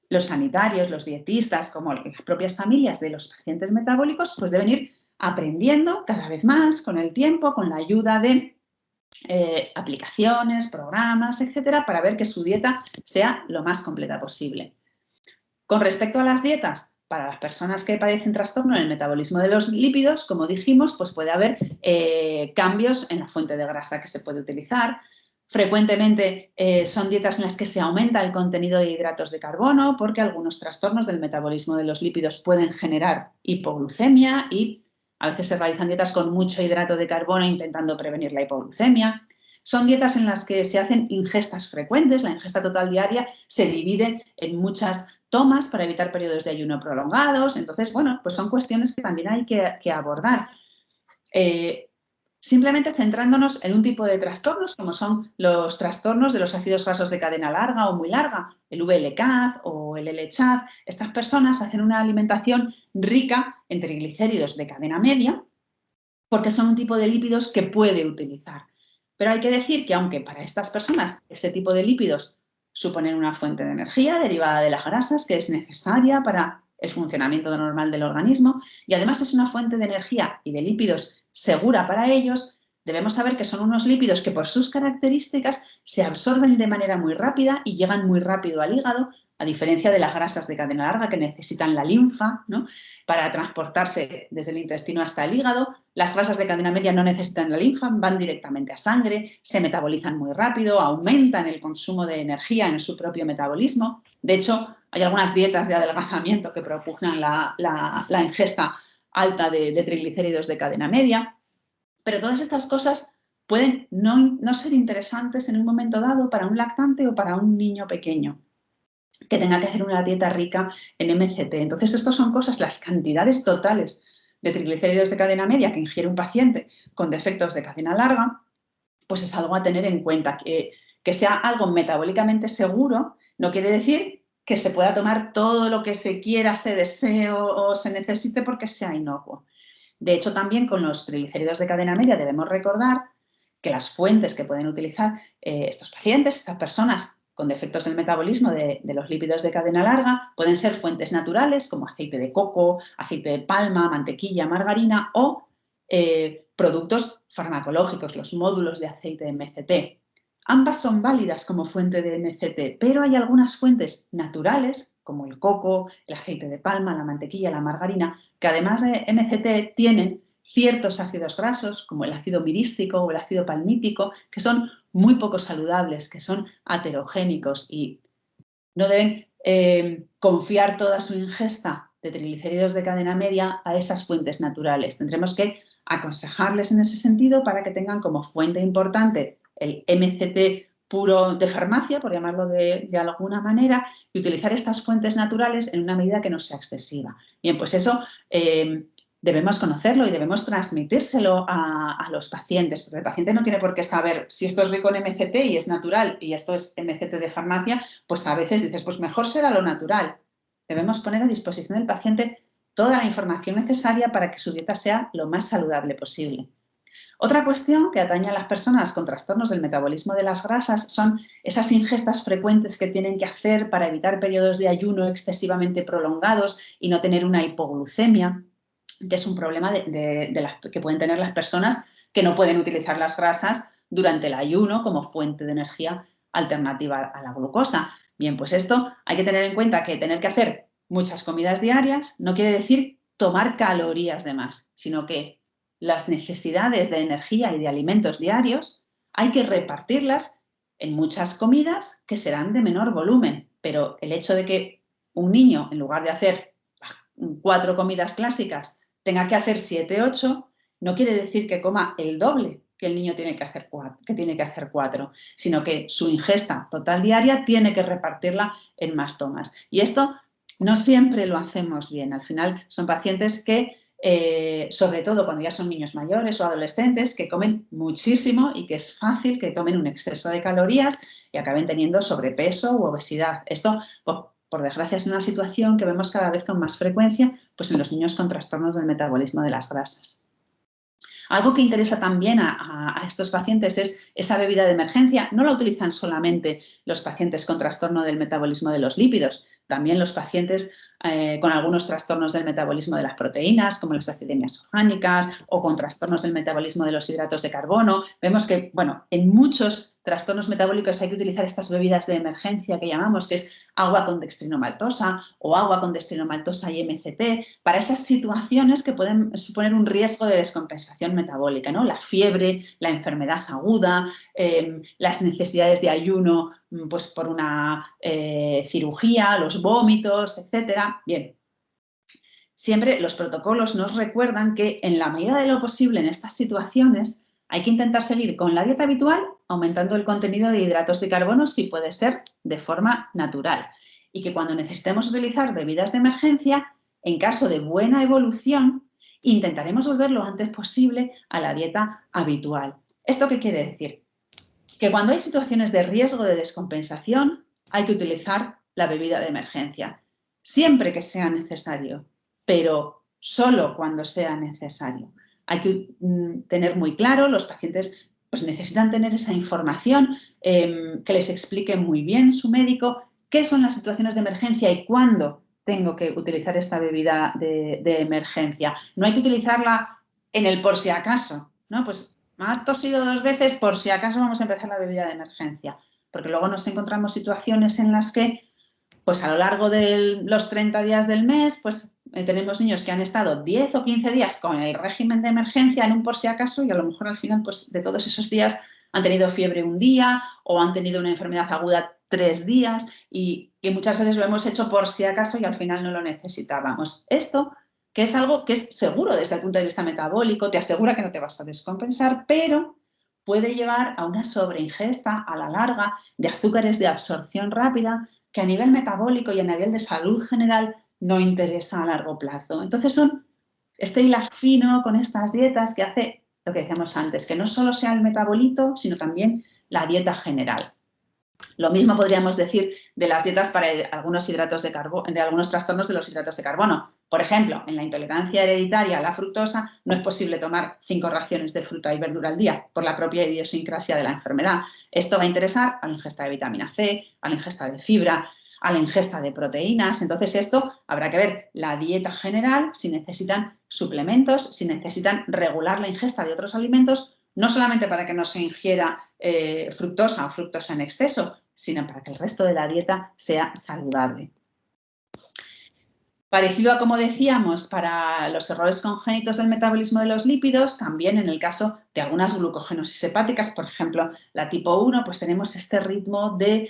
los sanitarios, los dietistas, como las propias familias de los pacientes metabólicos, pues deben ir aprendiendo cada vez más con el tiempo, con la ayuda de aplicaciones, programas, etcétera, para ver que su dieta sea lo más completa posible. Con respecto a las dietas, para las personas que padecen trastorno en el metabolismo de los lípidos, como dijimos, pues puede haber cambios en la fuente de grasa que se puede utilizar, Frecuentemente son dietas en las que se aumenta el contenido de hidratos de carbono porque algunos trastornos del metabolismo de los lípidos pueden generar hipoglucemia y a veces se realizan dietas con mucho hidrato de carbono intentando prevenir la hipoglucemia. Son dietas en las que se hacen ingestas frecuentes, la ingesta total diaria se divide en muchas tomas para evitar periodos de ayuno prolongados. Entonces, bueno, pues son cuestiones que también hay que abordar. Simplemente centrándonos en un tipo de trastornos, como son los trastornos de los ácidos grasos de cadena larga o muy larga, el VLCAD o el LCHAD. Estas personas hacen una alimentación rica en triglicéridos de cadena media porque son un tipo de lípidos que puede utilizar. Pero hay que decir que aunque para estas personas ese tipo de lípidos suponen una fuente de energía derivada de las grasas que es necesaria para el funcionamiento normal del organismo y además es una fuente de energía y de lípidos segura para ellos, debemos saber que son unos lípidos que por sus características se absorben de manera muy rápida y llegan muy rápido al hígado, a diferencia de las grasas de cadena larga que necesitan la linfa, ¿no?, para transportarse desde el intestino hasta el hígado. Las grasas de cadena media no necesitan la linfa, van directamente a sangre, se metabolizan muy rápido, aumentan el consumo de energía en su propio metabolismo. De hecho, hay algunas dietas de adelgazamiento que propugnan la ingesta alta de triglicéridos de cadena media, pero todas estas cosas pueden no ser interesantes en un momento dado para un lactante o para un niño pequeño que tenga que hacer una dieta rica en MCT. Entonces, estas son cosas, las cantidades totales de triglicéridos de cadena media que ingiere un paciente con defectos de cadena larga, pues es algo a tener en cuenta. Que sea algo metabólicamente seguro no quiere decir que se pueda tomar todo lo que se quiera, se desee o se necesite porque sea inocuo. De hecho, también con los triglicéridos de cadena media debemos recordar que las fuentes que pueden utilizar estos pacientes, estas personas con defectos del metabolismo de los lípidos de cadena larga, pueden ser fuentes naturales como aceite de coco, aceite de palma, mantequilla, margarina o productos farmacológicos, los módulos de aceite de MCT. Ambas son válidas como fuente de MCT, pero hay algunas fuentes naturales, como el coco, el aceite de palma, la mantequilla, la margarina, que además de MCT tienen ciertos ácidos grasos, como el ácido mirístico o el ácido palmítico, que son muy poco saludables, que son aterogénicos y no deben confiar toda su ingesta de triglicéridos de cadena media a esas fuentes naturales. Tendremos que aconsejarles en ese sentido para que tengan como fuente importante el MCT puro de farmacia, por llamarlo de alguna manera, y utilizar estas fuentes naturales en una medida que no sea excesiva. Bien, pues eso debemos conocerlo y debemos transmitírselo a los pacientes, porque el paciente no tiene por qué saber si esto es rico en MCT y es natural y esto es MCT de farmacia, pues a veces dices, pues mejor será lo natural. Debemos poner a disposición del paciente toda la información necesaria para que su dieta sea lo más saludable posible. Otra cuestión que atañe a las personas con trastornos del metabolismo de las grasas son esas ingestas frecuentes que tienen que hacer para evitar periodos de ayuno excesivamente prolongados y no tener una hipoglucemia, que es un problema que pueden tener las personas que no pueden utilizar las grasas durante el ayuno como fuente de energía alternativa a la glucosa. Bien, pues esto hay que tener en cuenta que tener que hacer muchas comidas diarias no quiere decir tomar calorías de más, sino que las necesidades de energía y de alimentos diarios hay que repartirlas en muchas comidas que serán de menor volumen, pero el hecho de que un niño, en lugar de hacer 4 comidas clásicas, tenga que hacer 7, 8, no quiere decir que coma el doble que el niño tiene que hacer 4, sino que su ingesta total diaria tiene que repartirla en más tomas. Y esto no siempre lo hacemos bien. Al final son pacientes que sobre todo cuando ya son niños mayores o adolescentes, que comen muchísimo y que es fácil que tomen un exceso de calorías y acaben teniendo sobrepeso u obesidad. Esto, por desgracia, es una situación que vemos cada vez con más frecuencia pues, en los niños con trastornos del metabolismo de las grasas. Algo que interesa también a estos pacientes es esa bebida de emergencia. No la utilizan solamente los pacientes con trastorno del metabolismo de los lípidos, también los pacientes con algunos trastornos del metabolismo de las proteínas, como las acidemias orgánicas, o con trastornos del metabolismo de los hidratos de carbono. Vemos que, bueno, en muchos trastornos metabólicos hay que utilizar estas bebidas de emergencia que llamamos, que es agua con dextrinomaltosa o agua con dextrinomaltosa y MCT, para esas situaciones que pueden suponer un riesgo de descompensación metabólica, ¿no? La fiebre, la enfermedad aguda, las necesidades de ayuno pues por una cirugía, los vómitos, etcétera. Bien. Siempre los protocolos nos recuerdan que en la medida de lo posible en estas situaciones hay que intentar seguir con la dieta habitual, aumentando el contenido de hidratos de carbono si puede ser de forma natural. Y que cuando necesitemos utilizar bebidas de emergencia, en caso de buena evolución, intentaremos volver lo antes posible a la dieta habitual. ¿Esto qué quiere decir? Que cuando hay situaciones de riesgo de descompensación, hay que utilizar la bebida de emergencia, siempre que sea necesario, pero solo cuando sea necesario. Hay que tener muy claro, los pacientes pues, necesitan tener esa información, que les explique muy bien su médico qué son las situaciones de emergencia y cuándo tengo que utilizar esta bebida de emergencia. No hay que utilizarla en el por si acaso, ¿no? Pues me ha tosido 2 veces, por si acaso vamos a empezar la bebida de emergencia, porque luego nos encontramos situaciones en las que pues a lo largo de los 30 días del mes, pues tenemos niños que han estado 10 o 15 días con el régimen de emergencia en un por si acaso y a lo mejor al final pues, de todos esos días han tenido fiebre un día o han tenido una enfermedad aguda 3 días y muchas veces lo hemos hecho por si acaso y al final no lo necesitábamos. Esto, que es algo que es seguro desde el punto de vista metabólico, te asegura que no te vas a descompensar, pero puede llevar a una sobreingesta a la larga de azúcares de absorción rápida que a nivel metabólico y a nivel de salud general no interesa a largo plazo. Entonces son este hilar fino con estas dietas que hace lo que decíamos antes, que no solo sea el metabolito, sino también la dieta general. Lo mismo podríamos decir de las dietas para algunos hidratos de carbono, de algunos trastornos de los hidratos de carbono. Por ejemplo, en la intolerancia hereditaria a la fructosa no es posible tomar 5 raciones de fruta y verdura al día por la propia idiosincrasia de la enfermedad. Esto va a interesar a la ingesta de vitamina C, a la ingesta de fibra, a la ingesta de proteínas. Entonces esto habrá que ver la dieta general, si necesitan suplementos, si necesitan regular la ingesta de otros alimentos, no solamente para que no se ingiera fructosa o fructosa en exceso, sino para que el resto de la dieta sea saludable. Parecido a como decíamos para los errores congénitos del metabolismo de los lípidos, también en el caso de algunas glucogenosis hepáticas, por ejemplo, la tipo 1, pues tenemos este ritmo de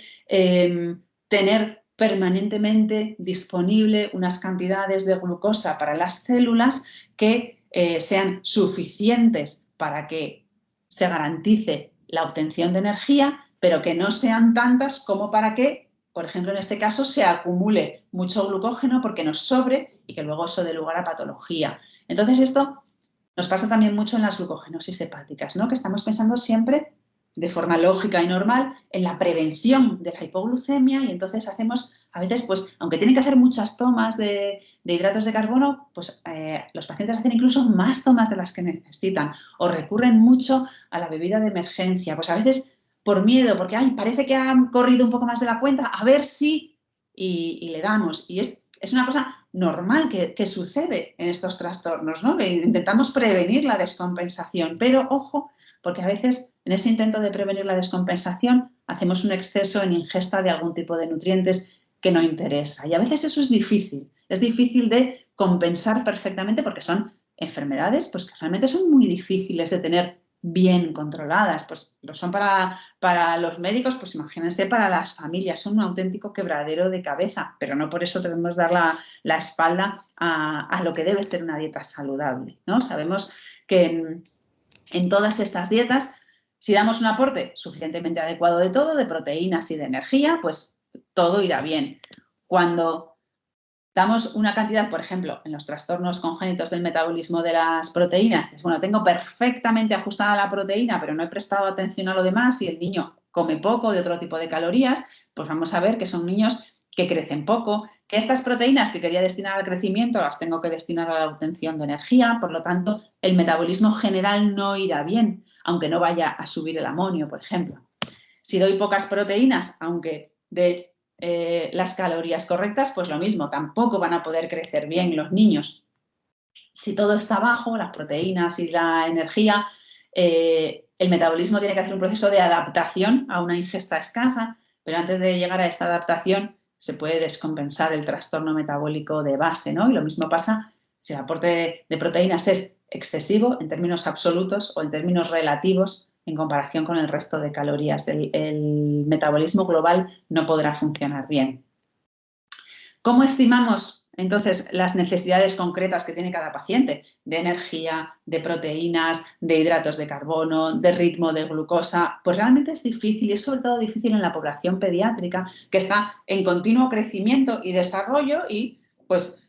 tener permanentemente disponible unas cantidades de glucosa para las células que sean suficientes para que se garantice la obtención de energía, pero que no sean tantas como para que, por ejemplo, en este caso, se acumule mucho glucógeno porque nos sobre y que luego eso dé lugar a patología. Entonces, esto nos pasa también mucho en las glucogenosis hepáticas, ¿no? Que estamos pensando siempre de forma lógica y normal en la prevención de la hipoglucemia y entonces hacemos, a veces, pues, aunque tienen que hacer muchas tomas de hidratos de carbono, pues los pacientes hacen incluso más tomas de las que necesitan o recurren mucho a la bebida de emergencia, pues a veces por miedo, porque ay, parece que han corrido un poco más de la cuenta, a ver si, y le damos. Y es una cosa normal que sucede en estos trastornos, ¿no? Que intentamos prevenir la descompensación, pero ojo, porque a veces en ese intento de prevenir la descompensación hacemos un exceso en ingesta de algún tipo de nutrientes que no interesa. Y a veces eso es difícil de compensar perfectamente porque son enfermedades pues, que realmente son muy difíciles de tener bien controladas, pues lo son para los médicos, pues imagínense para las familias, son un auténtico quebradero de cabeza, pero no por eso debemos dar la espalda a lo que debe ser una dieta saludable, ¿no? Sabemos que en todas estas dietas, si damos un aporte suficientemente adecuado de todo, de proteínas y de energía, pues todo irá bien. Cuando damos una cantidad, por ejemplo, en los trastornos congénitos del metabolismo de las proteínas, es, bueno, tengo perfectamente ajustada la proteína, pero no he prestado atención a lo demás y el niño come poco de otro tipo de calorías, pues vamos a ver que son niños que crecen poco, que estas proteínas que quería destinar al crecimiento las tengo que destinar a la obtención de energía, por lo tanto, el metabolismo general no irá bien, aunque no vaya a subir el amonio, por ejemplo. Si doy pocas proteínas, aunque de las calorías correctas, pues lo mismo, tampoco van a poder crecer bien los niños. Si todo está bajo, las proteínas y la energía, El metabolismo tiene que hacer un proceso de adaptación a una ingesta escasa, pero antes de llegar a esa adaptación se puede descompensar el trastorno metabólico de base, ¿no? Y lo mismo pasa si el aporte de proteínas es excesivo en términos absolutos o en términos relativos en comparación con el resto de calorías. El metabolismo global no podrá funcionar bien. ¿Cómo estimamos entonces las necesidades concretas que tiene cada paciente? De energía, de proteínas, de hidratos de carbono, de ritmo de glucosa. Pues realmente es difícil y es sobre todo difícil en la población pediátrica que está en continuo crecimiento y desarrollo y pues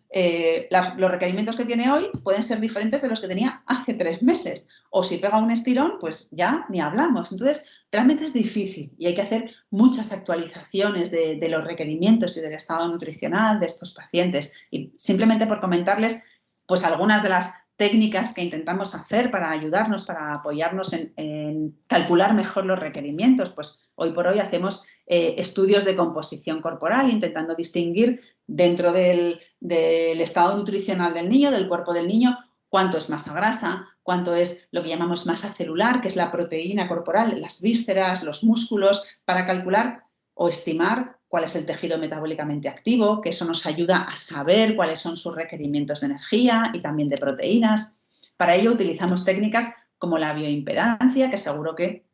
los requerimientos que tiene hoy pueden ser diferentes de los que tenía hace 3 meses. O si pega un estirón, pues ya ni hablamos. Entonces, realmente es difícil y hay que hacer muchas actualizaciones de los requerimientos y del estado nutricional de estos pacientes. Y simplemente por comentarles, pues algunas de las técnicas que intentamos hacer para ayudarnos, para apoyarnos en calcular mejor los requerimientos, pues hoy por hoy hacemos estudios de composición corporal, intentando distinguir dentro del estado nutricional del niño, del cuerpo del niño, cuánto es masa grasa, cuánto es lo que llamamos masa celular, que es la proteína corporal, las vísceras, los músculos, para calcular o estimar cuál es el tejido metabólicamente activo, que eso nos ayuda a saber cuáles son sus requerimientos de energía y también de proteínas. Para ello utilizamos técnicas como la bioimpedancia, que seguro que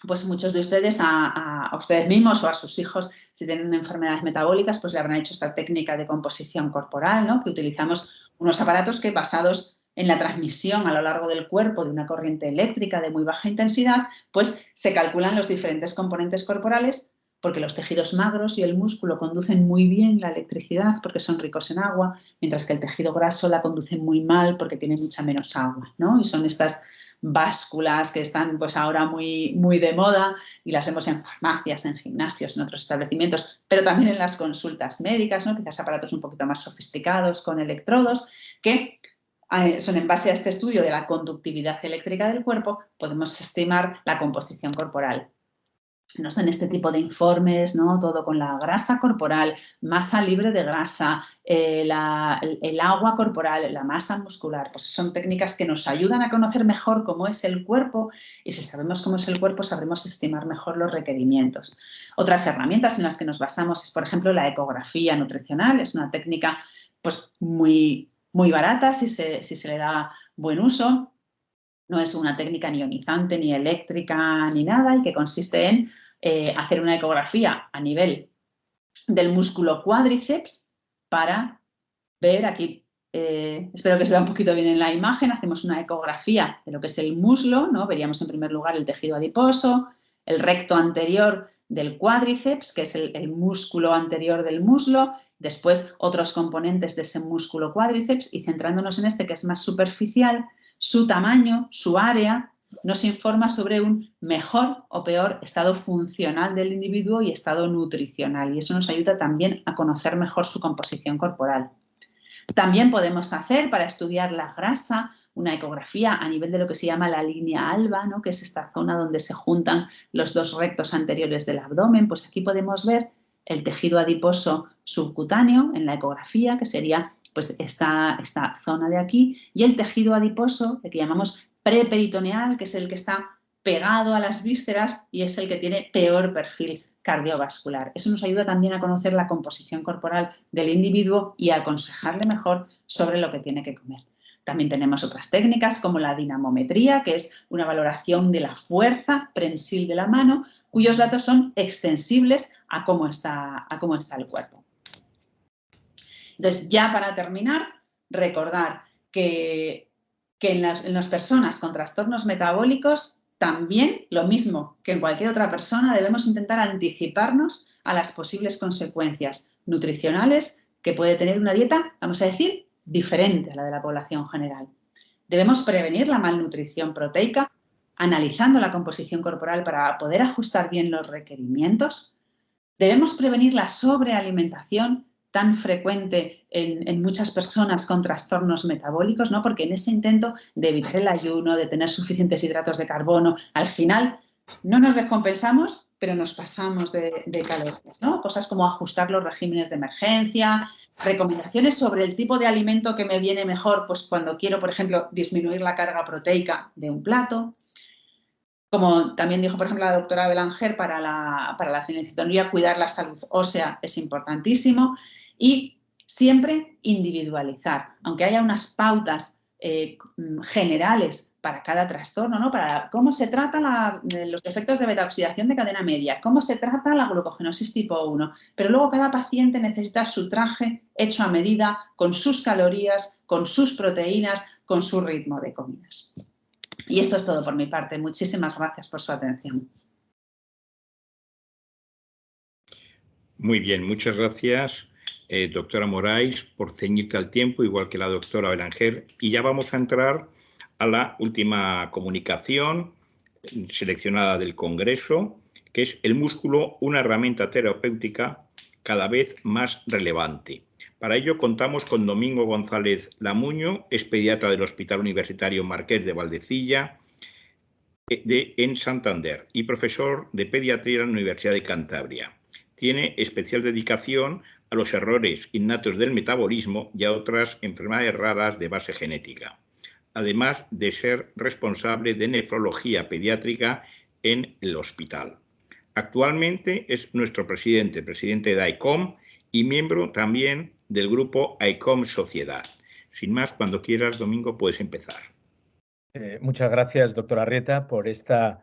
pues muchos de ustedes, a ustedes mismos o a sus hijos, si tienen enfermedades metabólicas, pues le habrán hecho esta técnica de composición corporal, ¿no? Que utilizamos unos aparatos que, basados en la transmisión a lo largo del cuerpo de una corriente eléctrica de muy baja intensidad, pues se calculan los diferentes componentes corporales, porque los tejidos magros y el músculo conducen muy bien la electricidad porque son ricos en agua, mientras que el tejido graso la conduce muy mal porque tiene mucha menos agua, ¿no? Y son estas básculas que están pues ahora muy de moda y las vemos en farmacias, en gimnasios, en otros establecimientos, pero también en las consultas médicas, ¿no? Quizás aparatos un poquito más sofisticados con electrodos que son en base a este estudio de la conductividad eléctrica del cuerpo, podemos estimar la composición corporal. Nos dan este tipo de informes, ¿no? Todo con la grasa corporal, masa libre de grasa, el agua corporal, la masa muscular. Pues son técnicas que nos ayudan a conocer mejor cómo es el cuerpo y si sabemos cómo es el cuerpo sabremos estimar mejor los requerimientos. Otras herramientas en las que nos basamos es, por ejemplo, la ecografía nutricional. Es una técnica pues, muy barata si se le da buen uso. No es una técnica ni ionizante, ni eléctrica, ni nada, y que consiste en hacer una ecografía a nivel del músculo cuádriceps para ver aquí, espero que se vea un poquito bien en la imagen, hacemos una ecografía de lo que es el muslo, ¿no? Veríamos en primer lugar el tejido adiposo, el recto anterior del cuádriceps, que es el músculo anterior del muslo, después otros componentes de ese músculo cuádriceps y centrándonos en este que es más superficial, su tamaño, su área, nos informa sobre un mejor o peor estado funcional del individuo y estado nutricional. Y eso nos ayuda también a conocer mejor su composición corporal. También podemos hacer, para estudiar la grasa, una ecografía a nivel de lo que se llama la línea alba, ¿no? Que es esta zona donde se juntan los dos rectos anteriores del abdomen. Pues aquí podemos ver el tejido adiposo subcutáneo en la ecografía, que sería pues esta zona de aquí, y el tejido adiposo, que llamamos preperitoneal, que es el que está pegado a las vísceras y es el que tiene peor perfil cardiovascular. Eso nos ayuda también a conocer la composición corporal del individuo y a aconsejarle mejor sobre lo que tiene que comer. También tenemos otras técnicas como la dinamometría, que es una valoración de la fuerza prensil de la mano, cuyos datos son extensibles a cómo está el cuerpo. Entonces, ya para terminar, recordar que en las personas con trastornos metabólicos también, lo mismo que en cualquier otra persona, debemos intentar anticiparnos a las posibles consecuencias nutricionales que puede tener una dieta, vamos a decir, diferente a la de la población general. Debemos prevenir la malnutrición proteica analizando la composición corporal para poder ajustar bien los requerimientos. Debemos prevenir la sobrealimentación tan frecuente en muchas personas con trastornos metabólicos, ¿no? Porque en ese intento de evitar el ayuno, de tener suficientes hidratos de carbono, al final no nos descompensamos, pero nos pasamos de calorías, ¿no? Cosas como ajustar los regímenes de emergencia, recomendaciones sobre el tipo de alimento que me viene mejor, pues cuando quiero, por ejemplo, disminuir la carga proteica de un plato. Como también dijo, por ejemplo, la doctora Belanger, para la fenilcetonúria, cuidar la salud ósea es importantísimo y siempre individualizar, aunque haya unas pautas generales para cada trastorno, ¿no? Para cómo se trata los defectos de beta-oxidación de cadena media, cómo se trata la glucogenosis tipo 1, pero luego cada paciente necesita su traje hecho a medida, con sus calorías, con sus proteínas, con su ritmo de comidas. Y esto es todo por mi parte. Muchísimas gracias por su atención. Muy bien, muchas gracias, doctora Morais, por ceñirte al tiempo, igual que la doctora Belanger. Y ya vamos a entrar a la última comunicación seleccionada del Congreso, que es el músculo, una herramienta terapéutica cada vez más relevante. Para ello contamos con Domingo González Lamuño, es pediatra del Hospital Universitario Marqués de Valdecilla, en Santander, y profesor de pediatría en la Universidad de Cantabria. Tiene especial dedicación a los errores innatos del metabolismo y a otras enfermedades raras de base genética, además de ser responsable de nefrología pediátrica en el hospital. Actualmente es nuestro presidente de AICOM y miembro también del grupo AICOM Sociedad. Sin más, cuando quieras, Domingo, puedes empezar. Muchas gracias, doctora Arrieta, por esta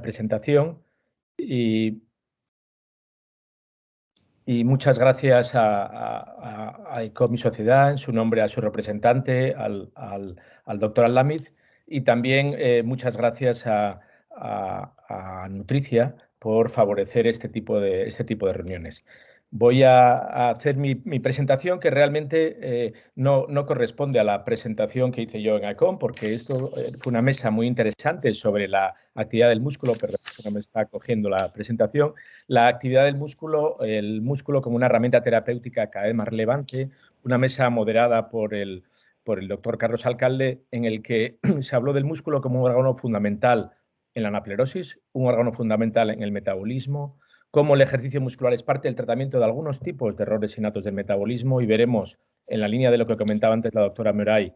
presentación y muchas gracias a AICOM y Sociedad, en su nombre a su representante, al doctor Al-Lamid, y también muchas gracias a Nutricia por favorecer este tipo de reuniones. Voy a hacer mi presentación, que realmente no corresponde a la presentación que hice yo en AICOM, porque esto fue una mesa muy interesante sobre la actividad del músculo, perdón, no me está cogiendo la presentación, la actividad del músculo, el músculo como una herramienta terapéutica cada vez más relevante, una mesa moderada por el doctor Carlos Alcalde, en el que se habló del músculo como un órgano fundamental en la anaplerosis, un órgano fundamental en el metabolismo, cómo el ejercicio muscular es parte del tratamiento de algunos tipos de errores innatos del metabolismo, y veremos, en la línea de lo que comentaba antes la doctora Morais,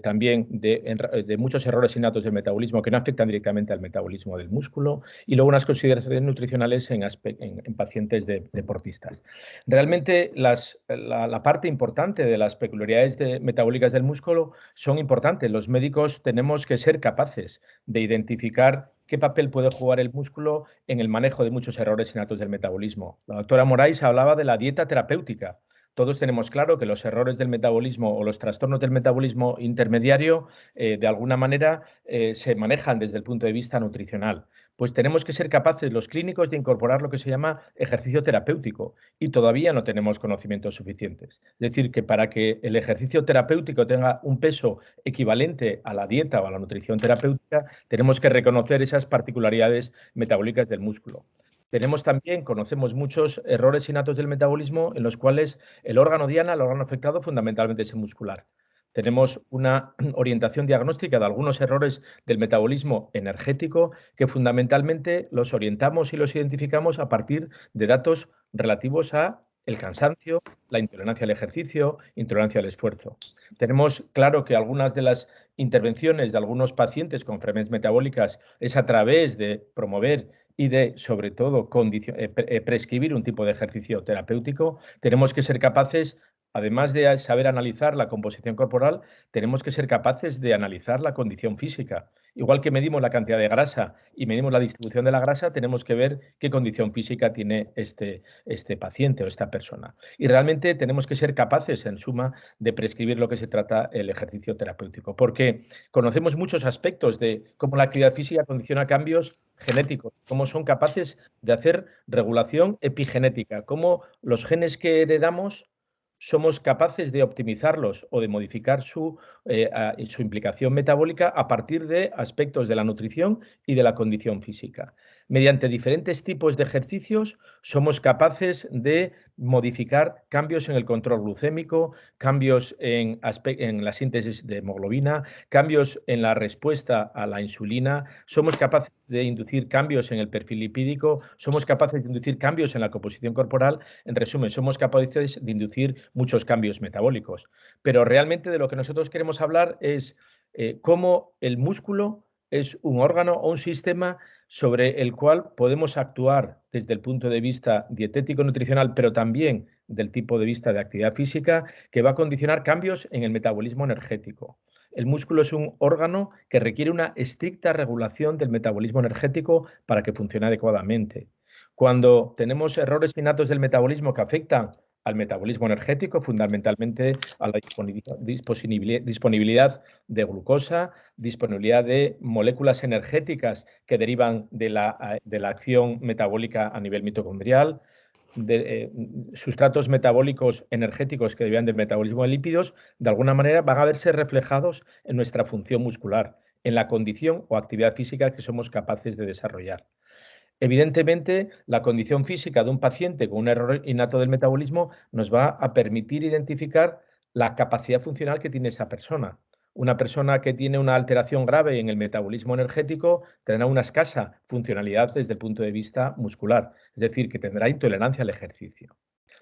también de muchos errores innatos del metabolismo que no afectan directamente al metabolismo del músculo, y luego unas consideraciones nutricionales en pacientes deportistas. Realmente la parte importante de las peculiaridades metabólicas del músculo son importantes. Los médicos tenemos que ser capaces de identificar qué papel puede jugar el músculo en el manejo de muchos errores innatos del metabolismo. La doctora Morais hablaba de la dieta terapéutica. Todos tenemos claro que los errores del metabolismo o los trastornos del metabolismo intermediario, de alguna manera, se manejan desde el punto de vista nutricional. Pues tenemos que ser capaces los clínicos de incorporar lo que se llama ejercicio terapéutico, y todavía no tenemos conocimientos suficientes. Es decir, que para que el ejercicio terapéutico tenga un peso equivalente a la dieta o a la nutrición terapéutica, tenemos que reconocer esas particularidades metabólicas del músculo. Conocemos muchos errores innatos del metabolismo en los cuales el órgano diana, el órgano afectado, fundamentalmente es el muscular. Tenemos una orientación diagnóstica de algunos errores del metabolismo energético que fundamentalmente los orientamos y los identificamos a partir de datos relativos a el cansancio, la intolerancia al ejercicio, intolerancia al esfuerzo. Tenemos claro que algunas de las intervenciones de algunos pacientes con enfermedades metabólicas es a través de promover y de, sobre todo, prescribir un tipo de ejercicio terapéutico. Tenemos que ser capaces, además de saber analizar la composición corporal, tenemos que ser capaces de analizar la condición física. Igual que medimos la cantidad de grasa y medimos la distribución de la grasa, tenemos que ver qué condición física tiene este paciente o esta persona. Y realmente tenemos que ser capaces, en suma, de prescribir lo que se trata el ejercicio terapéutico, porque conocemos muchos aspectos de cómo la actividad física condiciona cambios genéticos, cómo son capaces de hacer regulación epigenética, cómo los genes que heredamos somos capaces de optimizarlos o de modificar su implicación metabólica a partir de aspectos de la nutrición y de la condición física. Mediante diferentes tipos de ejercicios somos capaces de modificar cambios en el control glucémico, cambios en la síntesis de hemoglobina, cambios en la respuesta a la insulina, somos capaces de inducir cambios en el perfil lipídico, somos capaces de inducir cambios en la composición corporal. En resumen, somos capaces de inducir muchos cambios metabólicos. Pero realmente de lo que nosotros queremos hablar es cómo el músculo es un órgano o un sistema sobre el cual podemos actuar desde el punto de vista dietético-nutricional, pero también del tipo de vista de actividad física, que va a condicionar cambios en el metabolismo energético. El músculo es un órgano que requiere una estricta regulación del metabolismo energético para que funcione adecuadamente. Cuando tenemos errores innatos del metabolismo que afectan al metabolismo energético, fundamentalmente a la disponibilidad de glucosa, disponibilidad de moléculas energéticas que derivan de la acción metabólica a nivel mitocondrial, de sustratos metabólicos energéticos que derivan del metabolismo de lípidos, de alguna manera van a verse reflejados en nuestra función muscular, en la condición o actividad física que somos capaces de desarrollar. Evidentemente, la condición física de un paciente con un error innato del metabolismo nos va a permitir identificar la capacidad funcional que tiene esa persona. Una persona que tiene una alteración grave en el metabolismo energético tendrá una escasa funcionalidad desde el punto de vista muscular, es decir, que tendrá intolerancia al ejercicio.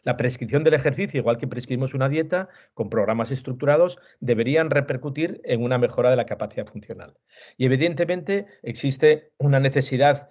La prescripción del ejercicio, igual que prescribimos una dieta, con programas estructurados, deberían repercutir en una mejora de la capacidad funcional. Y evidentemente existe una necesidad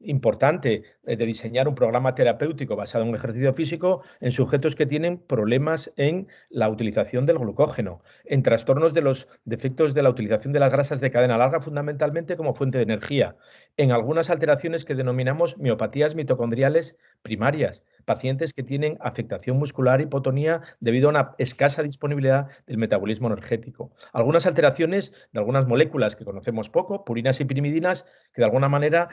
importante de diseñar un programa terapéutico basado en un ejercicio físico en sujetos que tienen problemas en la utilización del glucógeno, en trastornos de los defectos de la utilización de las grasas de cadena larga fundamentalmente como fuente de energía, en algunas alteraciones que denominamos miopatías mitocondriales primarias, pacientes que tienen afectación muscular, hipotonía debido a una escasa disponibilidad del metabolismo energético. Algunas alteraciones de algunas moléculas que conocemos poco, purinas y pirimidinas, que de alguna manera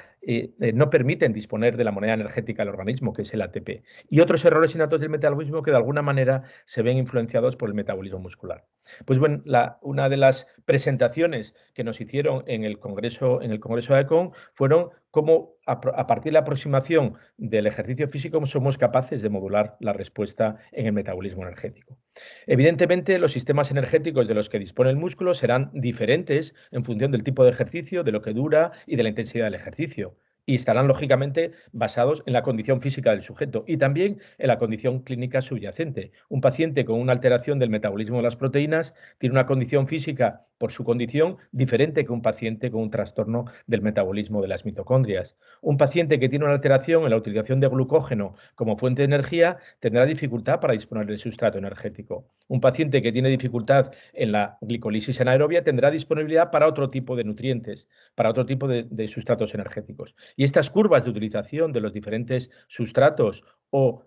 no permiten disponer de la moneda energética del organismo, que es el ATP. Y otros errores innatos del metabolismo que de alguna manera se ven influenciados por el metabolismo muscular. Pues bueno, una de las presentaciones que nos hicieron en el Congreso de AECOM fueron cómo a partir de la aproximación del ejercicio físico somos capaces de modular la respuesta en el metabolismo energético. Evidentemente, los sistemas energéticos de los que dispone el músculo serán diferentes en función del tipo de ejercicio, de lo que dura y de la intensidad del ejercicio. Y estarán, lógicamente, basados en la condición física del sujeto y también en la condición clínica subyacente. Un paciente con una alteración del metabolismo de las proteínas tiene una condición física, por su condición, diferente que un paciente con un trastorno del metabolismo de las mitocondrias. Un paciente que tiene una alteración en la utilización de glucógeno como fuente de energía tendrá dificultad para disponer del sustrato energético. Un paciente que tiene dificultad en la glicolisis anaerobia tendrá disponibilidad para otro tipo de nutrientes, para otro tipo de sustratos energéticos. Y estas curvas de utilización de los diferentes sustratos o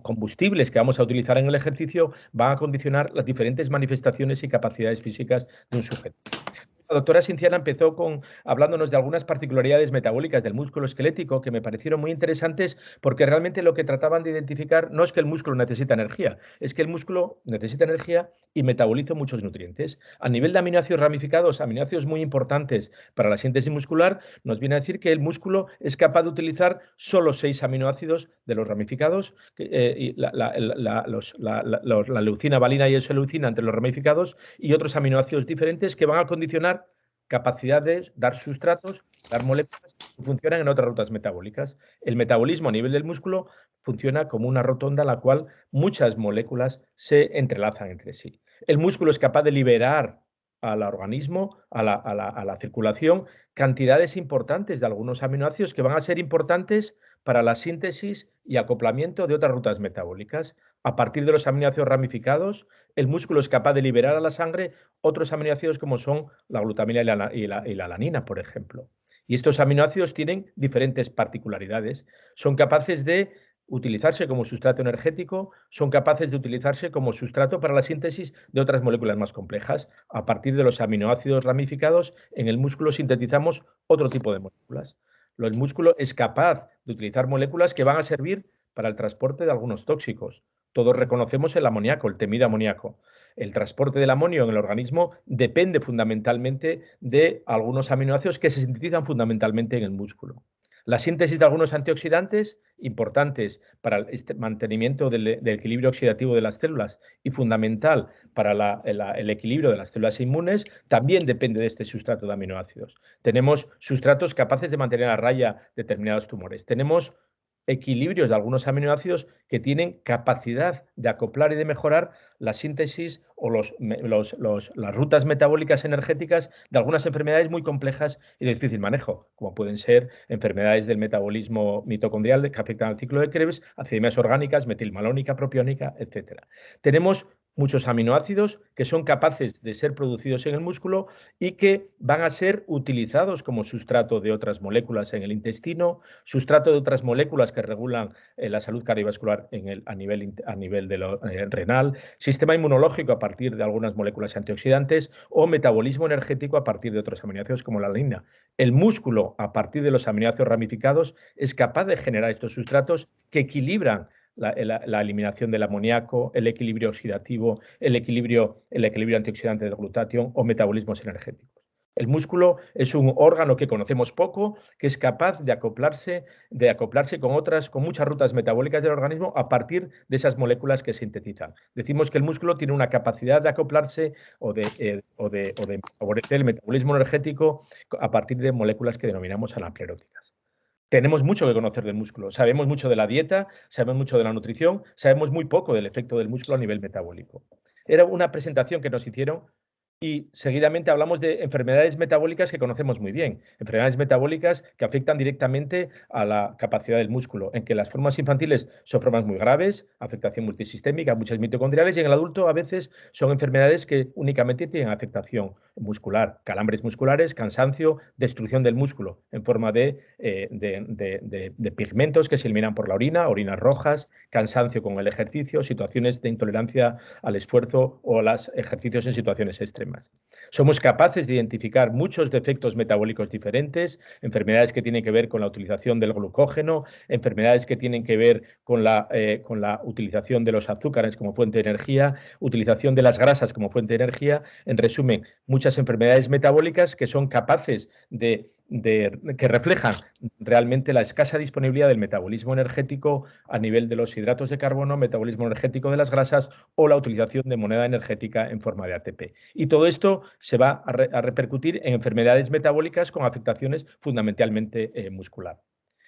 combustibles que vamos a utilizar en el ejercicio van a condicionar las diferentes manifestaciones y capacidades físicas de un sujeto. La doctora Cinciana empezó hablándonos de algunas particularidades metabólicas del músculo esquelético que me parecieron muy interesantes porque realmente lo que trataban de identificar no es que el músculo necesita energía, es que el músculo necesita energía y metaboliza muchos nutrientes. A nivel de aminoácidos ramificados, aminoácidos muy importantes para la síntesis muscular, nos viene a decir que el músculo es capaz de utilizar solo 6 aminoácidos de los ramificados, la leucina, valina y isoleucina entre los ramificados y otros aminoácidos diferentes que van a condicionar capacidad de dar sustratos, dar moléculas que funcionan en otras rutas metabólicas. El metabolismo a nivel del músculo funciona como una rotonda en la cual muchas moléculas se entrelazan entre sí. El músculo es capaz de liberar al organismo, a la circulación, cantidades importantes de algunos aminoácidos que van a ser importantes para la síntesis y acoplamiento de otras rutas metabólicas. A partir de los aminoácidos ramificados, el músculo es capaz de liberar a la sangre otros aminoácidos como son la glutamina y la alanina, por ejemplo. Y estos aminoácidos tienen diferentes particularidades. Son capaces de utilizarse como sustrato energético, son capaces de utilizarse como sustrato para la síntesis de otras moléculas más complejas. A partir de los aminoácidos ramificados, en el músculo sintetizamos otro tipo de moléculas. El músculo es capaz de utilizar moléculas que van a servir para el transporte de algunos tóxicos. Todos reconocemos el amoníaco, el temido amoníaco. El transporte del amonio en el organismo depende fundamentalmente de algunos aminoácidos que se sintetizan fundamentalmente en el músculo. La síntesis de algunos antioxidantes importantes para el mantenimiento del equilibrio oxidativo de las células y fundamental para el equilibrio de las células inmunes también depende de este sustrato de aminoácidos. Tenemos sustratos capaces de mantener a raya determinados tumores. Tenemos equilibrios de algunos aminoácidos que tienen capacidad de acoplar y de mejorar la síntesis o las rutas metabólicas energéticas de algunas enfermedades muy complejas y de difícil manejo, como pueden ser enfermedades del metabolismo mitocondrial que afectan al ciclo de Krebs, acidemias orgánicas, metilmalónica, propiónica, etc. Tenemos muchos aminoácidos que son capaces de ser producidos en el músculo y que van a ser utilizados como sustrato de otras moléculas en el intestino, sustrato de otras moléculas que regulan la salud cardiovascular a nivel de lo renal, sistema inmunológico a partir de algunas moléculas antioxidantes o metabolismo energético a partir de otros aminoácidos como la alanina. El músculo, a partir de los aminoácidos ramificados, es capaz de generar estos sustratos que equilibran la eliminación del amoníaco, el equilibrio oxidativo, el equilibrio antioxidante del glutatión o metabolismos energéticos. El músculo es un órgano que conocemos poco, que es capaz de acoplarse con muchas rutas metabólicas del organismo a partir de esas moléculas que sintetizan. Decimos que el músculo tiene una capacidad de acoplarse o de favorecer el metabolismo energético a partir de moléculas que denominamos anapleróticas. Tenemos mucho que conocer del músculo. Sabemos mucho de la dieta, sabemos mucho de la nutrición, sabemos muy poco del efecto del músculo a nivel metabólico. Era una presentación que nos hicieron y seguidamente hablamos de enfermedades metabólicas que conocemos muy bien. Enfermedades metabólicas que afectan directamente a la capacidad del músculo, en que las formas infantiles son formas muy graves, afectación multisistémica, muchas mitocondriales, y en el adulto a veces son enfermedades que únicamente tienen afectación muscular, calambres musculares, cansancio, destrucción del músculo en forma de pigmentos que se eliminan por la orina, orinas rojas, cansancio con el ejercicio, situaciones de intolerancia al esfuerzo o a los ejercicios en situaciones extremas. Somos capaces de identificar muchos defectos metabólicos diferentes, enfermedades que tienen que ver con la utilización del glucógeno, enfermedades que tienen que ver con la utilización de los azúcares como fuente de energía, utilización de las grasas como fuente de energía. En resumen, muchas enfermedades metabólicas que son capaces que reflejan realmente la escasa disponibilidad del metabolismo energético a nivel de los hidratos de carbono, metabolismo energético de las grasas o la utilización de moneda energética en forma de ATP. Y todo esto se va a repercutir en enfermedades metabólicas con afectaciones fundamentalmente muscular,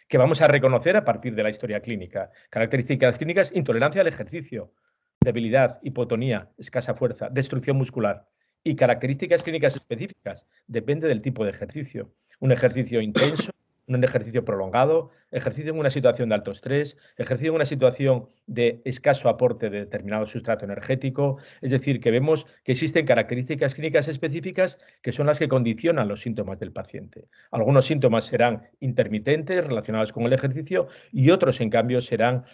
que vamos a reconocer a partir de la historia clínica. Características clínicas: intolerancia al ejercicio, debilidad, hipotonía, escasa fuerza, destrucción muscular. Y características clínicas específicas: depende del tipo de ejercicio. Un ejercicio intenso, un ejercicio prolongado, ejercicio en una situación de alto estrés, ejercicio en una situación de escaso aporte de determinado sustrato energético. Es decir, que vemos que existen características clínicas específicas que son las que condicionan los síntomas del paciente. Algunos síntomas serán intermitentes, relacionados con el ejercicio, y otros, en cambio, serán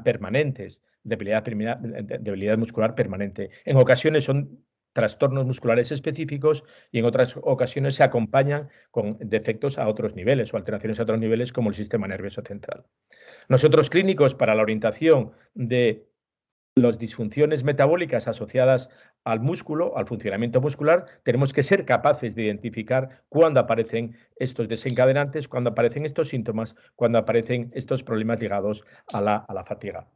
permanentes. Debilidad muscular permanente. En ocasiones son trastornos musculares específicos y en otras ocasiones se acompañan con defectos a otros niveles o alteraciones a otros niveles como el sistema nervioso central. Nosotros, clínicos, para la orientación de las disfunciones metabólicas asociadas al músculo, al funcionamiento muscular, tenemos que ser capaces de identificar cuándo aparecen estos desencadenantes, cuándo aparecen estos síntomas, cuándo aparecen estos problemas ligados a la fatiga.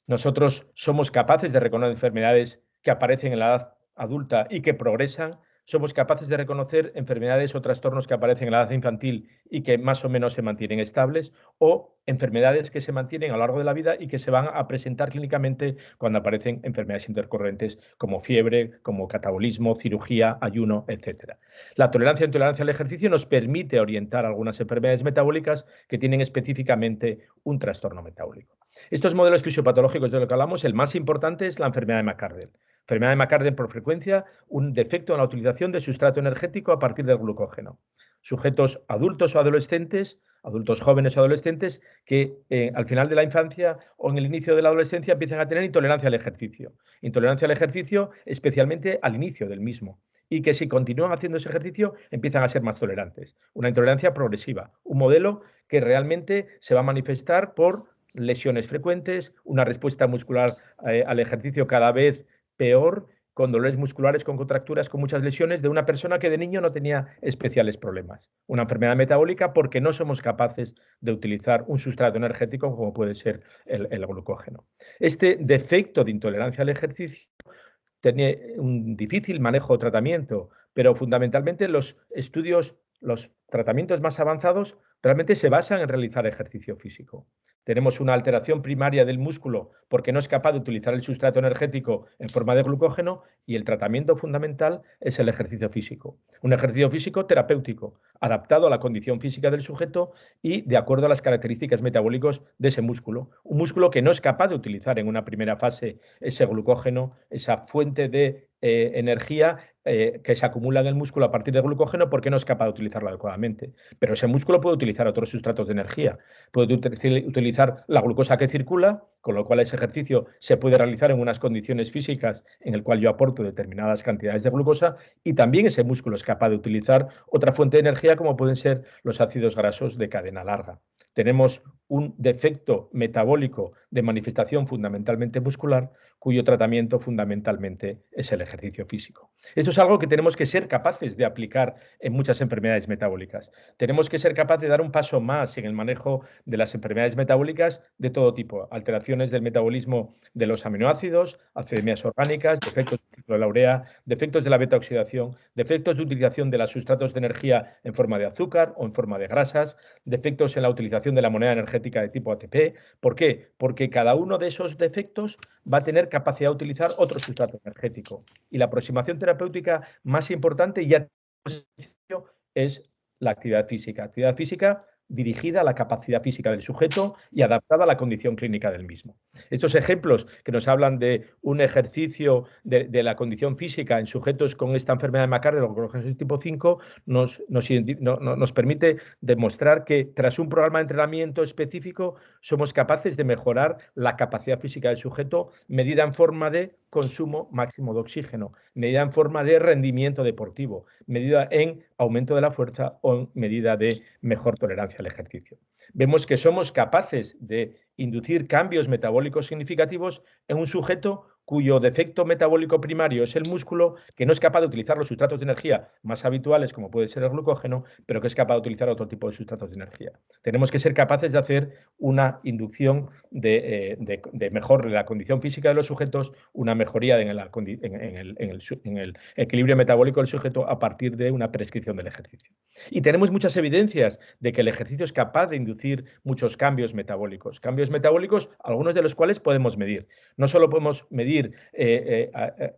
Nosotros somos capaces de reconocer enfermedades que aparecen en la edad adulta y que progresan. Somos capaces de reconocer enfermedades o trastornos que aparecen en la edad infantil y que más o menos se mantienen estables, o enfermedades que se mantienen a lo largo de la vida y que se van a presentar clínicamente cuando aparecen enfermedades intercorrentes como fiebre, como catabolismo, cirugía, ayuno, etc. La tolerancia e intolerancia al ejercicio nos permite orientar algunas enfermedades metabólicas que tienen específicamente un trastorno metabólico. Estos modelos fisiopatológicos de los que hablamos, el más importante es la enfermedad de McArdle. Enfermedad de McArdle, por frecuencia, un defecto en la utilización de sustrato energético a partir del glucógeno. Sujetos adultos o adolescentes, adultos jóvenes o adolescentes, que al final de la infancia o en el inicio de la adolescencia empiezan a tener intolerancia al ejercicio. Intolerancia al ejercicio especialmente al inicio del mismo. Y que si continúan haciendo ese ejercicio empiezan a ser más tolerantes. Una intolerancia progresiva. Un modelo que realmente se va a manifestar por lesiones frecuentes, una respuesta muscular al ejercicio cada vez peor, con dolores musculares, con contracturas, con muchas lesiones, de una persona que de niño no tenía especiales problemas. Una enfermedad metabólica porque no somos capaces de utilizar un sustrato energético como puede ser el glucógeno. Este defecto de intolerancia al ejercicio tiene un difícil manejo o tratamiento, pero fundamentalmente los tratamientos más avanzados realmente se basan en realizar ejercicio físico. Tenemos una alteración primaria del músculo porque no es capaz de utilizar el sustrato energético en forma de glucógeno y el tratamiento fundamental es el ejercicio físico. Un ejercicio físico terapéutico, adaptado a la condición física del sujeto y de acuerdo a las características metabólicas de ese músculo. Un músculo que no es capaz de utilizar en una primera fase ese glucógeno, esa fuente de energía que se acumula en el músculo a partir del glucógeno porque no es capaz de utilizarlo adecuadamente. Pero ese músculo puede utilizar otros sustratos de energía. Puede utilizar la glucosa que circula, con lo cual ese ejercicio se puede realizar en unas condiciones físicas en el cual yo aporto determinadas cantidades de glucosa y también ese músculo es capaz de utilizar otra fuente de energía como pueden ser los ácidos grasos de cadena larga. Tenemos un defecto metabólico de manifestación fundamentalmente muscular, cuyo tratamiento fundamentalmente es el ejercicio físico. Esto es algo que tenemos que ser capaces de aplicar en muchas enfermedades metabólicas. Tenemos que ser capaces de dar un paso más en el manejo de las enfermedades metabólicas de todo tipo, alteraciones del metabolismo de los aminoácidos, acidemias orgánicas, defectos del ciclo de la urea, defectos de la beta-oxidación, defectos de utilización de los sustratos de energía en forma de azúcar o en forma de grasas, defectos en la utilización de la moneda energética de tipo ATP. ¿Por qué? Porque cada uno de esos defectos va a tener capacidad de utilizar otro sustrato energético. Y la aproximación terapéutica más importante ya es la actividad física. Actividad física dirigida a la capacidad física del sujeto y adaptada a la condición clínica del mismo. Estos ejemplos que nos hablan de un ejercicio de la condición física en sujetos con esta enfermedad de Macar, de la congestión tipo 5, nos permite demostrar que tras un programa de entrenamiento específico somos capaces de mejorar la capacidad física del sujeto medida en forma de consumo máximo de oxígeno, medida en forma de rendimiento deportivo, medida en aumento de la fuerza o en medida de mejor tolerancia al ejercicio. Vemos que somos capaces de inducir cambios metabólicos significativos en un sujeto cuyo defecto metabólico primario es el músculo, que no es capaz de utilizar los sustratos de energía más habituales, como puede ser el glucógeno, pero que es capaz de utilizar otro tipo de sustratos de energía. Tenemos que ser capaces de hacer una inducción de mejor de la condición física de los sujetos, una mejoría en el equilibrio metabólico del sujeto a partir de una prescripción del ejercicio. Y tenemos muchas evidencias de que el ejercicio es capaz de inducir muchos cambios metabólicos, algunos de los cuales podemos medir. No solo podemos medir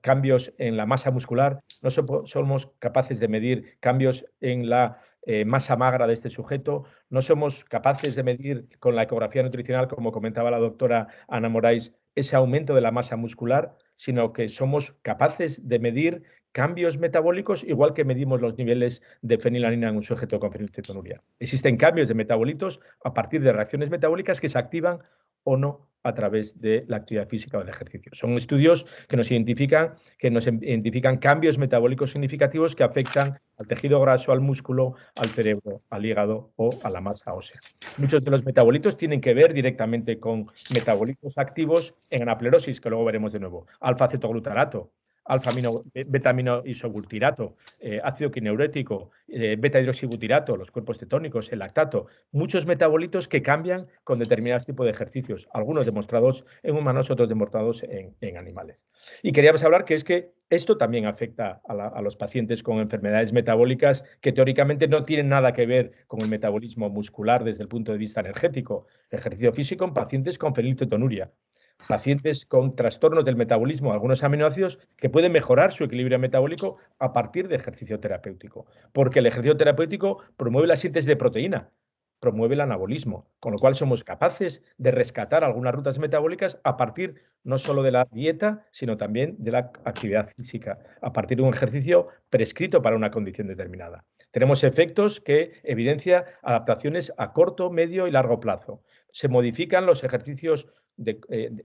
cambios en la masa muscular, no somos capaces de medir cambios en la masa magra de este sujeto, no somos capaces de medir con la ecografía nutricional, como comentaba la doctora Ana Morais, ese aumento de la masa muscular, sino que somos capaces de medir cambios metabólicos igual que medimos los niveles de fenilalanina en un sujeto con fenilcetonuria. Existen cambios de metabolitos a partir de reacciones metabólicas que se activan o no a través de la actividad física o del ejercicio. Son estudios que nos identifican cambios metabólicos significativos que afectan al tejido graso, al músculo, al cerebro, al hígado o a la masa ósea. Muchos de los metabolitos tienen que ver directamente con metabolitos activos en anaplerosis, que luego veremos de nuevo. Alfa-cetoglutarato, beta-aminoisobutirato, ácido quineurético, beta-hidroxibutirato, los cuerpos cetónicos, el lactato, muchos metabolitos que cambian con determinados tipos de ejercicios, algunos demostrados en humanos, otros demostrados en animales. Y queríamos hablar que es que esto también afecta a los pacientes con enfermedades metabólicas que teóricamente no tienen nada que ver con el metabolismo muscular desde el punto de vista energético. Ejercicio físico en pacientes con fenilcetonuria, pacientes con trastornos del metabolismo, algunos aminoácidos que pueden mejorar su equilibrio metabólico a partir de ejercicio terapéutico, porque el ejercicio terapéutico promueve la síntesis de proteína, promueve el anabolismo, con lo cual somos capaces de rescatar algunas rutas metabólicas a partir no solo de la dieta, sino también de la actividad física, a partir de un ejercicio prescrito para una condición determinada. Tenemos efectos que evidencian adaptaciones a corto, medio y largo plazo. Se modifican los ejercicios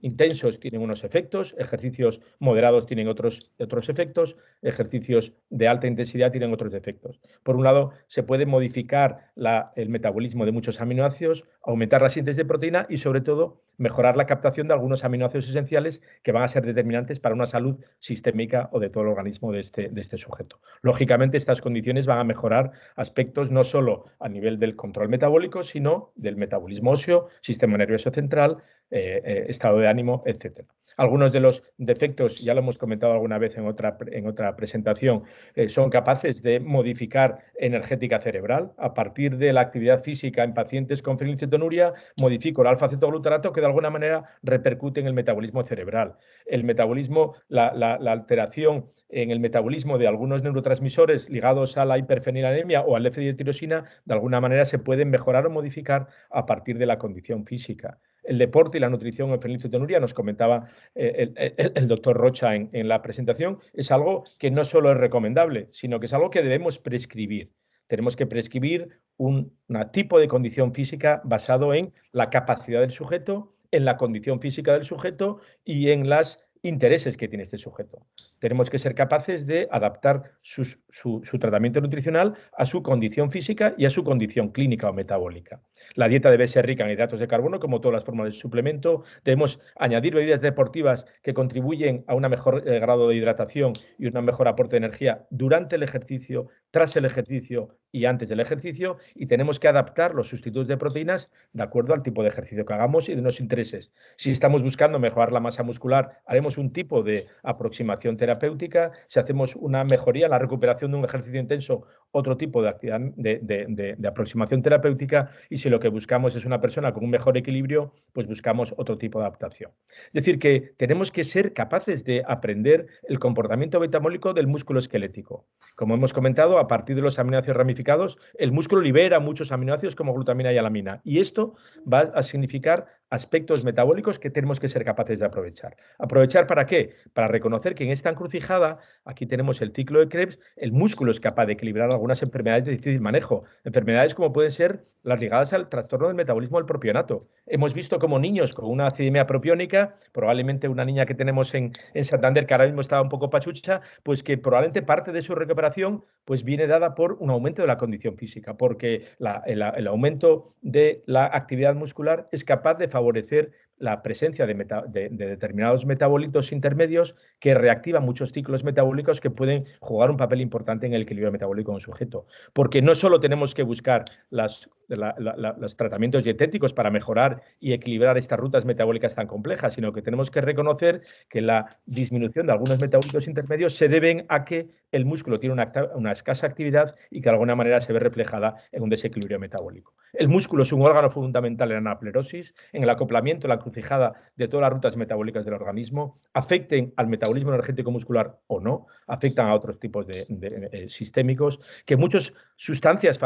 intensos, tienen unos efectos, ejercicios moderados tienen otros efectos, ejercicios de alta intensidad tienen otros efectos. Por un lado, se puede modificar el metabolismo de muchos aminoácidos, aumentar la síntesis de proteína y, sobre todo, mejorar la captación de algunos aminoácidos esenciales que van a ser determinantes para una salud sistémica o de todo el organismo de este sujeto. Lógicamente, estas condiciones van a mejorar aspectos no solo a nivel del control metabólico, sino del metabolismo óseo, sistema nervioso central, estado de ánimo, etc. Algunos de los defectos, ya lo hemos comentado alguna vez en otra presentación, son capaces de modificar energética cerebral. A partir de la actividad física en pacientes con fenilcetonuria, modifico el alfa-cetoglutarato que de alguna manera repercute en el metabolismo cerebral. El metabolismo, la alteración en el metabolismo de algunos neurotransmisores ligados a la hiperfenilanemia o al F-dietirosina, de alguna manera se pueden mejorar o modificar a partir de la condición física. El deporte y la nutrición en fenilcetonuria, nos comentaba el doctor Rocha en la presentación, es algo que no solo es recomendable, sino que es algo que debemos prescribir. Tenemos que prescribir un tipo de condición física basado en la capacidad del sujeto, en la condición física del sujeto y en los intereses que tiene este sujeto. Tenemos que ser capaces de adaptar su tratamiento nutricional a su condición física y a su condición clínica o metabólica. La dieta debe ser rica en hidratos de carbono, como todas las formas de suplemento. Debemos añadir bebidas deportivas que contribuyen a un mejor grado de hidratación y un mejor aporte de energía durante el ejercicio, tras el ejercicio y antes del ejercicio. Y tenemos que adaptar los sustitutos de proteínas de acuerdo al tipo de ejercicio que hagamos y de los intereses. Si estamos buscando mejorar la masa muscular, haremos un tipo de aproximación terapéutica. Si hacemos una mejoría en la recuperación de un ejercicio intenso, otro tipo de actividad de aproximación terapéutica. Y si lo que buscamos es una persona con un mejor equilibrio, pues buscamos otro tipo de adaptación. Es decir, que tenemos que ser capaces de aprender el comportamiento metabólico del músculo esquelético. Como hemos comentado, a partir de los aminoácidos ramificados, el músculo libera muchos aminoácidos como glutamina y alamina. Y esto va a significar aspectos metabólicos que tenemos que ser capaces de aprovechar. ¿Aprovechar para qué? Para reconocer que en esta encrucijada, aquí tenemos el ciclo de Krebs, el músculo es capaz de equilibrar algunas enfermedades de difícil manejo. Enfermedades como pueden ser las ligadas al trastorno del metabolismo del propionato. Hemos visto como niños con una acidemia propiónica, probablemente una niña que tenemos en Santander, que ahora mismo estaba un poco pachucha, pues que probablemente parte de su recuperación pues viene dada por un aumento de la condición física, porque el aumento de la actividad muscular es capaz de favorecer la presencia de determinados metabolitos intermedios que reactivan muchos ciclos metabólicos que pueden jugar un papel importante en el equilibrio metabólico de un sujeto. Porque no solo tenemos que buscar los tratamientos dietéticos para mejorar y equilibrar estas rutas metabólicas tan complejas, sino que tenemos que reconocer que la disminución de algunos metabolitos intermedios se deben a que el músculo tiene una escasa actividad y que de alguna manera se ve reflejada en un desequilibrio metabólico. El músculo es un órgano fundamental en la anaplerosis, en el acoplamiento, la encrucijada de todas las rutas metabólicas del organismo, afecten al metabolismo energético muscular o no, afectan a otros tipos de sistémicos, que muchas sustancias,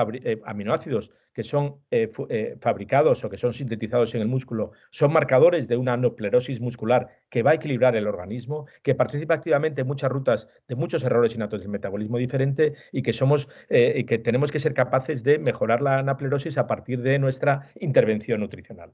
aminoácidos que son fabricados o que son sintetizados en el músculo son marcadores de una anaplerosis muscular que va a equilibrar el organismo, que participa activamente en muchas rutas de muchos errores innatos del metabolismo diferente y que tenemos que ser capaces de mejorar la anaplerosis a partir de nuestra intervención nutricional.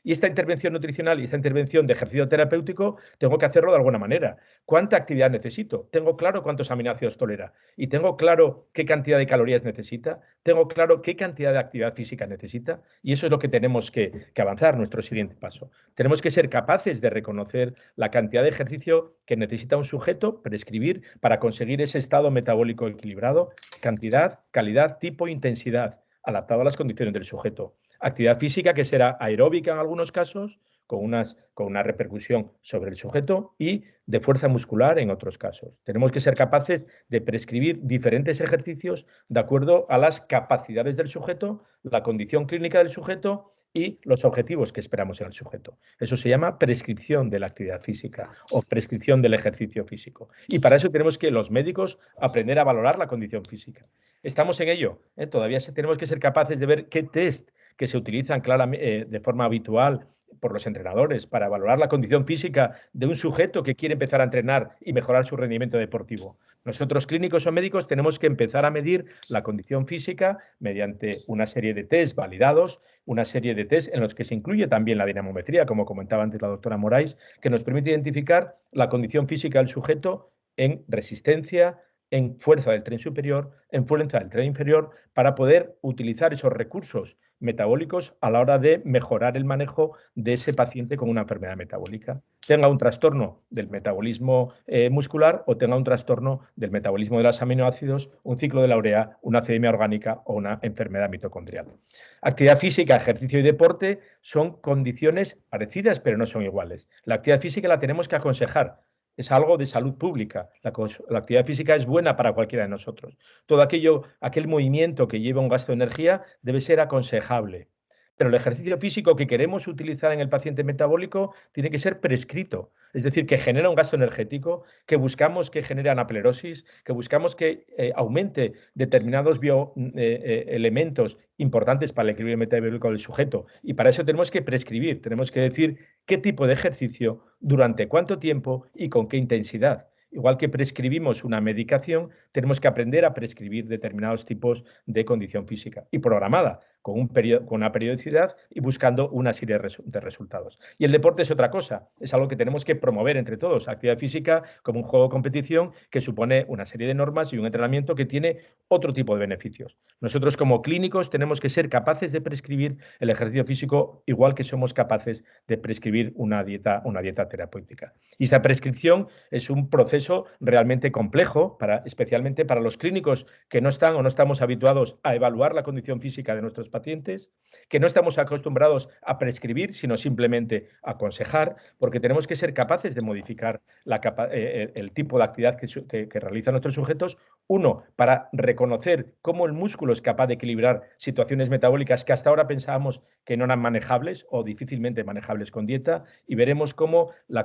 Y esta intervención nutricional y esta intervención de ejercicio terapéutico tengo que hacerlo de alguna manera. ¿Cuánta actividad necesito? Tengo claro cuántos aminoácidos tolera y tengo claro qué cantidad de calorías necesita, tengo claro qué cantidad de actividad física necesita y eso es lo que tenemos que avanzar, nuestro siguiente paso. Tenemos que ser capaces de reconocer la cantidad de ejercicio que necesita un sujeto, prescribir para conseguir ese estado metabólico equilibrado, cantidad, calidad, tipo e intensidad, adaptado a las condiciones del sujeto. Actividad física que será aeróbica en algunos casos, con una repercusión sobre el sujeto y de fuerza muscular en otros casos. Tenemos que ser capaces de prescribir diferentes ejercicios de acuerdo a las capacidades del sujeto, la condición clínica del sujeto y los objetivos que esperamos en el sujeto. Eso se llama prescripción de la actividad física o prescripción del ejercicio físico. Y para eso tenemos que los médicos aprender a valorar la condición física. Estamos en ello. Todavía tenemos que ser capaces de ver qué test que se utilizan de forma habitual por los entrenadores para valorar la condición física de un sujeto que quiere empezar a entrenar y mejorar su rendimiento deportivo. Nosotros, clínicos o médicos, tenemos que empezar a medir la condición física mediante una serie de test validados, una serie de test en los que se incluye también la dinamometría, como comentaba antes la doctora Morais, que nos permite identificar la condición física del sujeto en resistencia, en fuerza del tren superior, en fuerza del tren inferior, para poder utilizar esos recursos metabólicos a la hora de mejorar el manejo de ese paciente con una enfermedad metabólica, tenga un trastorno del metabolismo muscular o tenga un trastorno del metabolismo de los aminoácidos, un ciclo de la urea, una acidemia orgánica o una enfermedad mitocondrial. Actividad física, ejercicio y deporte son condiciones parecidas, pero no son iguales. La actividad física la tenemos que aconsejar. Es algo de salud pública. La actividad física es buena para cualquiera de nosotros. Todo aquel movimiento que lleva un gasto de energía debe ser aconsejable. Pero el ejercicio físico que queremos utilizar en el paciente metabólico tiene que ser prescrito, es decir, que genera un gasto energético, que buscamos que genere anaplerosis, que buscamos que aumente determinados elementos importantes para el equilibrio metabólico del sujeto. Y para eso tenemos que prescribir, tenemos que decir qué tipo de ejercicio, durante cuánto tiempo y con qué intensidad. Igual que prescribimos una medicación, tenemos que aprender a prescribir determinados tipos de condición física y programada, con una periodicidad y buscando una serie de resultados. Y el deporte es otra cosa, es algo que tenemos que promover entre todos. Actividad física como un juego de competición que supone una serie de normas y un entrenamiento que tiene otro tipo de beneficios. Nosotros como clínicos tenemos que ser capaces de prescribir el ejercicio físico igual que somos capaces de prescribir una dieta terapéutica. Y esta prescripción es un proceso realmente complejo, especialmente para los clínicos que no están o no estamos habituados a evaluar la condición física de nuestros pacientes, que no estamos acostumbrados a prescribir, sino simplemente a aconsejar, porque tenemos que ser capaces de modificar el tipo de actividad que realizan nuestros sujetos. Uno, para reconocer cómo el músculo es capaz de equilibrar situaciones metabólicas que hasta ahora pensábamos que no eran manejables o difícilmente manejables con dieta, y veremos cómo la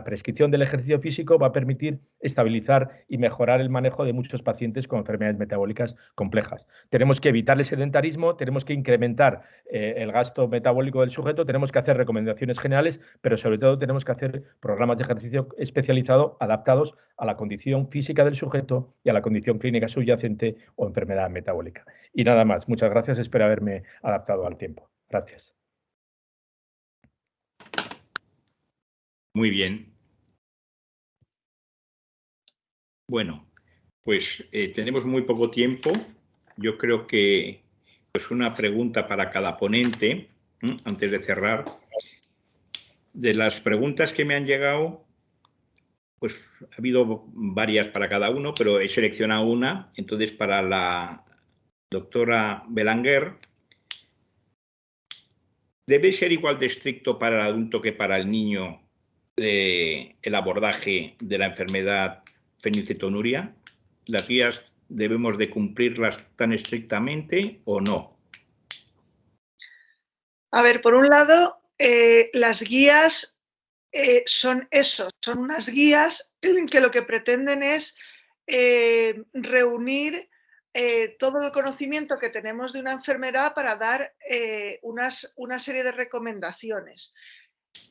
prescripción del ejercicio físico va a permitir estabilizar y mejorar el manejo de muchos pacientes con enfermedades metabólicas complejas. Tenemos que evitar el sedentarismo, tenemos que incrementar el gasto metabólico del sujeto, tenemos que hacer recomendaciones generales, pero sobre todo tenemos que hacer programas de ejercicio especializado adaptados a la condición física del sujeto y a la condición clínica subyacente o enfermedad metabólica. Y nada más. Muchas gracias. Espero haberme adaptado al tiempo. Gracias. Muy bien. Bueno, pues tenemos muy poco tiempo. Yo creo que pues una pregunta para cada ponente, antes de cerrar. De las preguntas que me han llegado, pues ha habido varias para cada uno, pero he seleccionado una. Entonces, para la doctora Belanguer, ¿debe ser igual de estricto para el adulto que para el niño el abordaje de la enfermedad fenilcetonuria? ¿Las guías debemos de cumplirlas tan estrictamente o no? A ver, por un lado, las guías son eso, son unas guías que lo que pretenden es reunir todo el conocimiento que tenemos de una enfermedad para dar una serie de recomendaciones.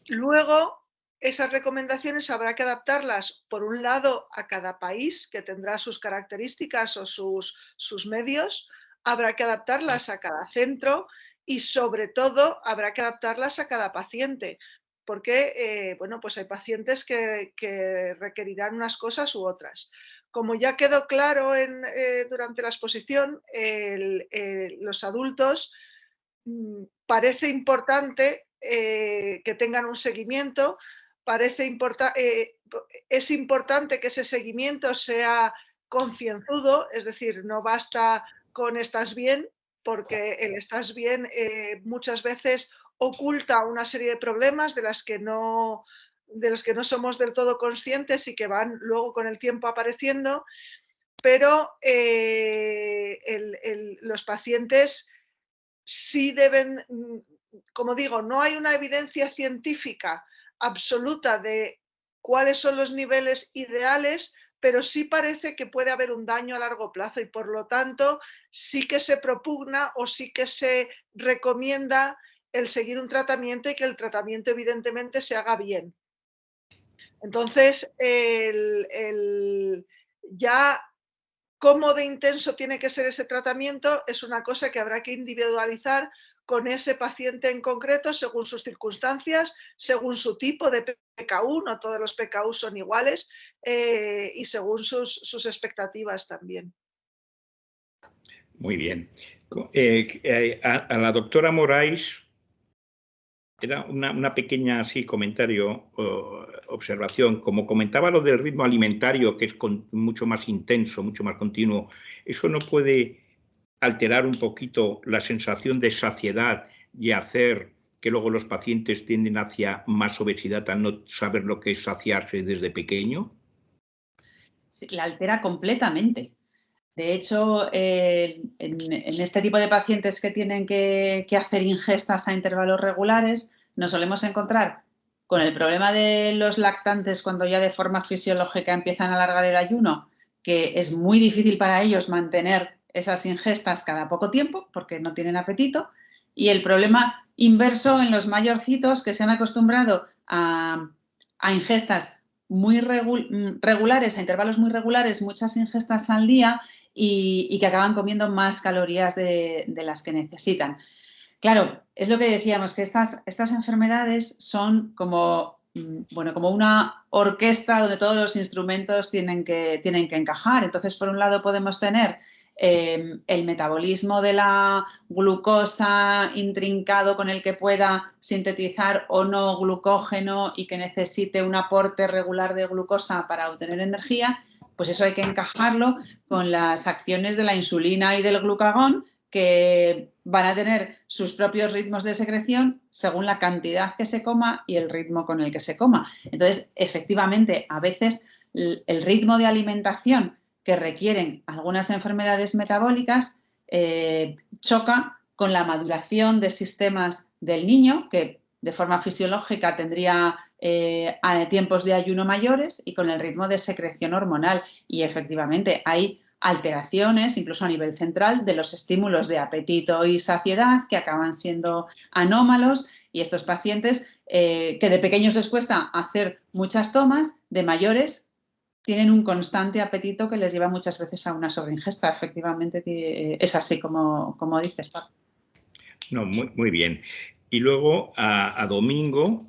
Luego, esas recomendaciones habrá que adaptarlas, por un lado, a cada país, que tendrá sus características o sus medios, habrá que adaptarlas a cada centro y, sobre todo, habrá que adaptarlas a cada paciente, porque bueno, pues hay pacientes que requerirán unas cosas u otras. Como ya quedó claro durante la exposición, los adultos parece importante que tengan un seguimiento, es importante que ese seguimiento sea concienzudo, es decir, no basta con estás bien, porque el estás bien muchas veces oculta una serie de problemas de los que no somos del todo conscientes y que van luego con el tiempo apareciendo, pero los pacientes sí deben, como digo, no hay una evidencia científica absoluta de cuáles son los niveles ideales, pero sí parece que puede haber un daño a largo plazo y, por lo tanto, sí que se propugna o sí que se recomienda el seguir un tratamiento y que el tratamiento evidentemente se haga bien. Entonces, ya cómo de intenso tiene que ser ese tratamiento es una cosa que habrá que individualizar con ese paciente en concreto, según sus circunstancias, según su tipo de PKU, no todos los PKU son iguales, y según sus expectativas también. Muy bien. A la doctora Morais, era una pequeña así comentario, observación. Como comentaba lo del ritmo alimentario, que es mucho más intenso, mucho más continuo, ¿eso no puede alterar un poquito la sensación de saciedad y hacer que luego los pacientes tienden hacia más obesidad al no saber lo que es saciarse desde pequeño? Sí, la altera completamente. De hecho, en este tipo de pacientes que tienen que hacer ingestas a intervalos regulares, nos solemos encontrar con el problema de los lactantes cuando ya de forma fisiológica empiezan a alargar el ayuno, que es muy difícil para ellos mantener esas ingestas cada poco tiempo porque no tienen apetito, y el problema inverso en los mayorcitos que se han acostumbrado a ingestas muy regulares, a intervalos muy regulares, muchas ingestas al día, y que acaban comiendo más calorías de las que necesitan. Claro, es lo que decíamos, que estas enfermedades son como, bueno, como una orquesta donde todos los instrumentos tienen que encajar. Entonces, por un lado podemos tener el metabolismo de la glucosa intrincado con el que pueda sintetizar o no glucógeno y que necesite un aporte regular de glucosa para obtener energía. Pues eso hay que encajarlo con las acciones de la insulina y del glucagón, que van a tener sus propios ritmos de secreción según la cantidad que se coma y el ritmo con el que se coma. Entonces, efectivamente, a veces el ritmo de alimentación que requieren algunas enfermedades metabólicas choca con la maduración de sistemas del niño, que de forma fisiológica tendría tiempos de ayuno mayores, y con el ritmo de secreción hormonal. Y efectivamente hay alteraciones, incluso a nivel central, de los estímulos de apetito y saciedad que acaban siendo anómalos, y estos pacientes que de pequeños les cuesta hacer muchas tomas, de mayores tienen un constante apetito que les lleva muchas veces a una sobreingesta. Efectivamente es así como dices. No, muy bien. Y luego a Domingo,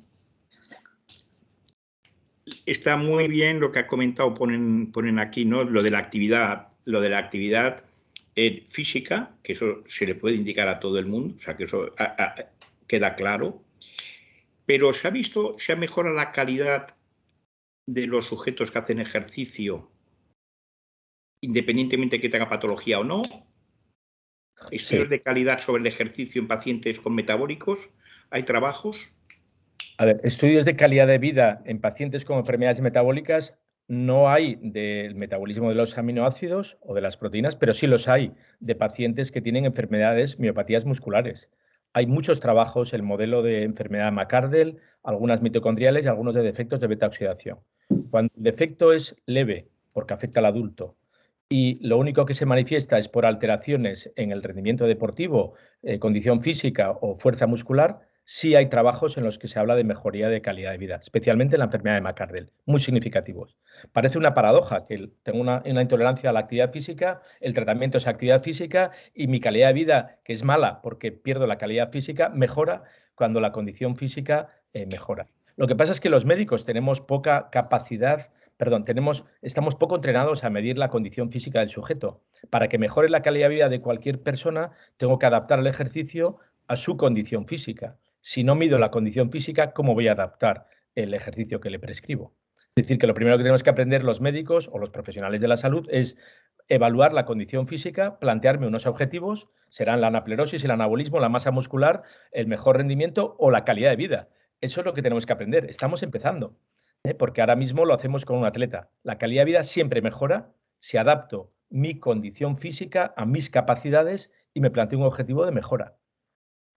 está muy bien lo que ha comentado, ponen aquí, ¿no? Lo de la actividad física, que eso se le puede indicar a todo el mundo, o sea, que eso queda claro. Pero se ha mejorado la calidad de los sujetos que hacen ejercicio, independientemente de que tenga patología o no. Estudios de calidad sobre el ejercicio en pacientes con metabólicos. ¿Hay trabajos? A ver, estudios de calidad de vida en pacientes con enfermedades metabólicas no hay del metabolismo de los aminoácidos o de las proteínas, pero sí los hay de pacientes que tienen enfermedades, miopatías musculares. Hay muchos trabajos, el modelo de enfermedad McArdle, algunas mitocondriales y algunos de defectos de beta-oxidación. Cuando el defecto es leve, porque afecta al adulto, y lo único que se manifiesta es por alteraciones en el rendimiento deportivo, condición física o fuerza muscular, sí hay trabajos en los que se habla de mejoría de calidad de vida, especialmente en la enfermedad de McArdle, muy significativos. Parece una paradoja que tengo una intolerancia a la actividad física, el tratamiento es actividad física y mi calidad de vida, que es mala porque pierdo la calidad física, mejora cuando la condición física mejora. Lo que pasa es que los médicos tenemos poca capacidad, estamos poco entrenados a medir la condición física del sujeto. Para que mejore la calidad de vida de cualquier persona, tengo que adaptar el ejercicio a su condición física. Si no mido la condición física, ¿cómo voy a adaptar el ejercicio que le prescribo? Es decir, que lo primero que tenemos que aprender los médicos o los profesionales de la salud es evaluar la condición física, plantearme unos objetivos, serán la anaplerosis, el anabolismo, la masa muscular, el mejor rendimiento o la calidad de vida. Eso es lo que tenemos que aprender. Estamos empezando, porque ahora mismo lo hacemos con un atleta. La calidad de vida siempre mejora si adapto mi condición física a mis capacidades y me planteo un objetivo de mejora.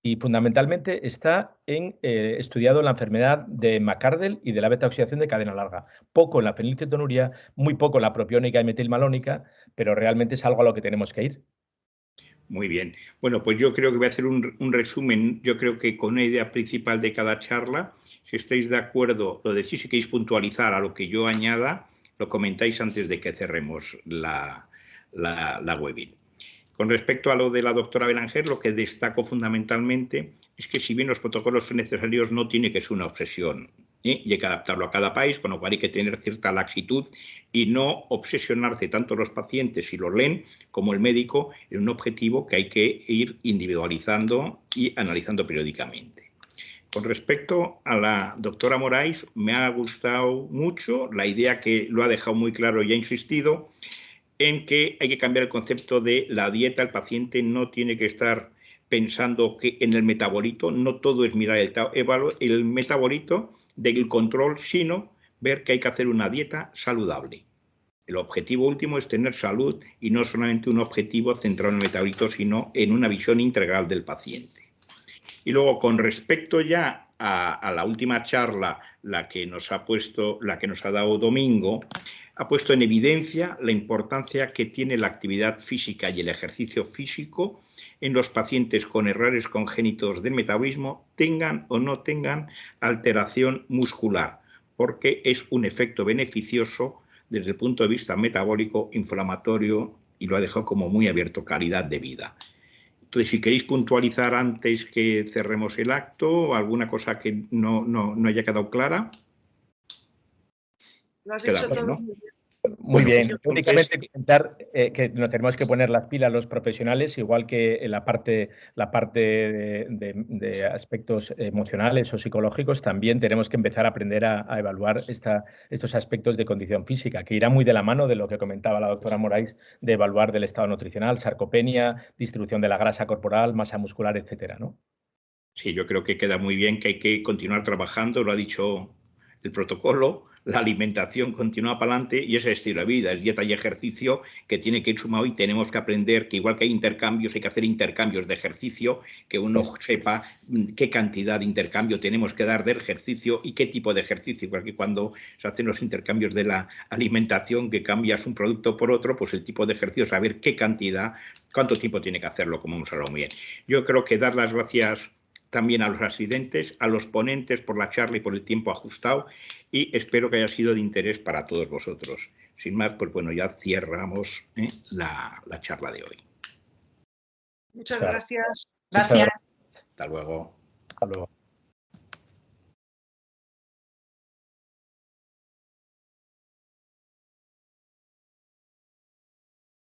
Y fundamentalmente está estudiado en la enfermedad de McArdle y de la beta-oxidación de cadena larga. Poco en la fenilcetonuria, muy poco en la propiónica y metilmalónica, pero realmente es algo a lo que tenemos que ir. Muy bien. Bueno, pues yo creo que voy a hacer un resumen. Yo creo que con una idea principal de cada charla, si estáis de acuerdo, lo decís, si queréis puntualizar a lo que yo añada, lo comentáis antes de que cerremos la la webinar. Con respecto a lo de la doctora Belanger, lo que destaco fundamentalmente es que si bien los protocolos son necesarios, no tiene que ser una obsesión, ¿eh? Y hay que adaptarlo a cada país, con lo cual hay que tener cierta laxitud y no obsesionarse tanto los pacientes si lo leen como el médico en un objetivo que hay que ir individualizando y analizando periódicamente. Con respecto a la doctora Morais, me ha gustado mucho la idea que lo ha dejado muy claro y ha insistido en que hay que cambiar el concepto de la dieta. El paciente no tiene que estar pensando que en el metabolito, no todo es mirar el metabolito del control, sino ver que hay que hacer una dieta saludable. El objetivo último es tener salud y no solamente un objetivo centrado en el metabolito, sino en una visión integral del paciente. Y luego, con respecto ya a la última charla, la que nos ha dado Domingo, ha puesto en evidencia la importancia que tiene la actividad física y el ejercicio físico en los pacientes con errores congénitos del metabolismo, tengan o no tengan alteración muscular, porque es un efecto beneficioso desde el punto de vista metabólico, inflamatorio, y lo ha dejado como muy abierto, calidad de vida. Entonces, si queréis puntualizar antes que cerremos el acto, alguna cosa que no haya quedado clara. Lo has dicho todo muy bien. Muy bien. Entonces, Únicamente comentar que nos tenemos que poner las pilas los profesionales, igual que en la parte de aspectos emocionales o psicológicos, también tenemos que empezar a aprender a evaluar estos aspectos de condición física, que irá muy de la mano de lo que comentaba la doctora Morais, de evaluar del estado nutricional, sarcopenia, distribución de la grasa corporal, masa muscular, etcétera, ¿no? Sí, yo creo que queda muy bien, que hay que continuar trabajando, lo ha dicho el protocolo, la alimentación continúa para adelante y ese estilo de vida, es dieta y ejercicio que tiene que ir sumado, y tenemos que aprender que igual que hay intercambios, hay que hacer intercambios de ejercicio, que uno sepa qué cantidad de intercambio tenemos que dar de ejercicio y qué tipo de ejercicio, porque cuando se hacen los intercambios de la alimentación, que cambias un producto por otro, pues el tipo de ejercicio, saber qué cantidad, cuánto tiempo tiene que hacerlo, como hemos hablado muy bien. Yo creo que dar las gracias también a los asistentes, a los ponentes por la charla y por el tiempo ajustado, y espero que haya sido de interés para todos vosotros. Sin más, pues bueno, ya cerramos la charla de hoy. Muchas gracias. Gracias. Hasta luego. Hasta luego.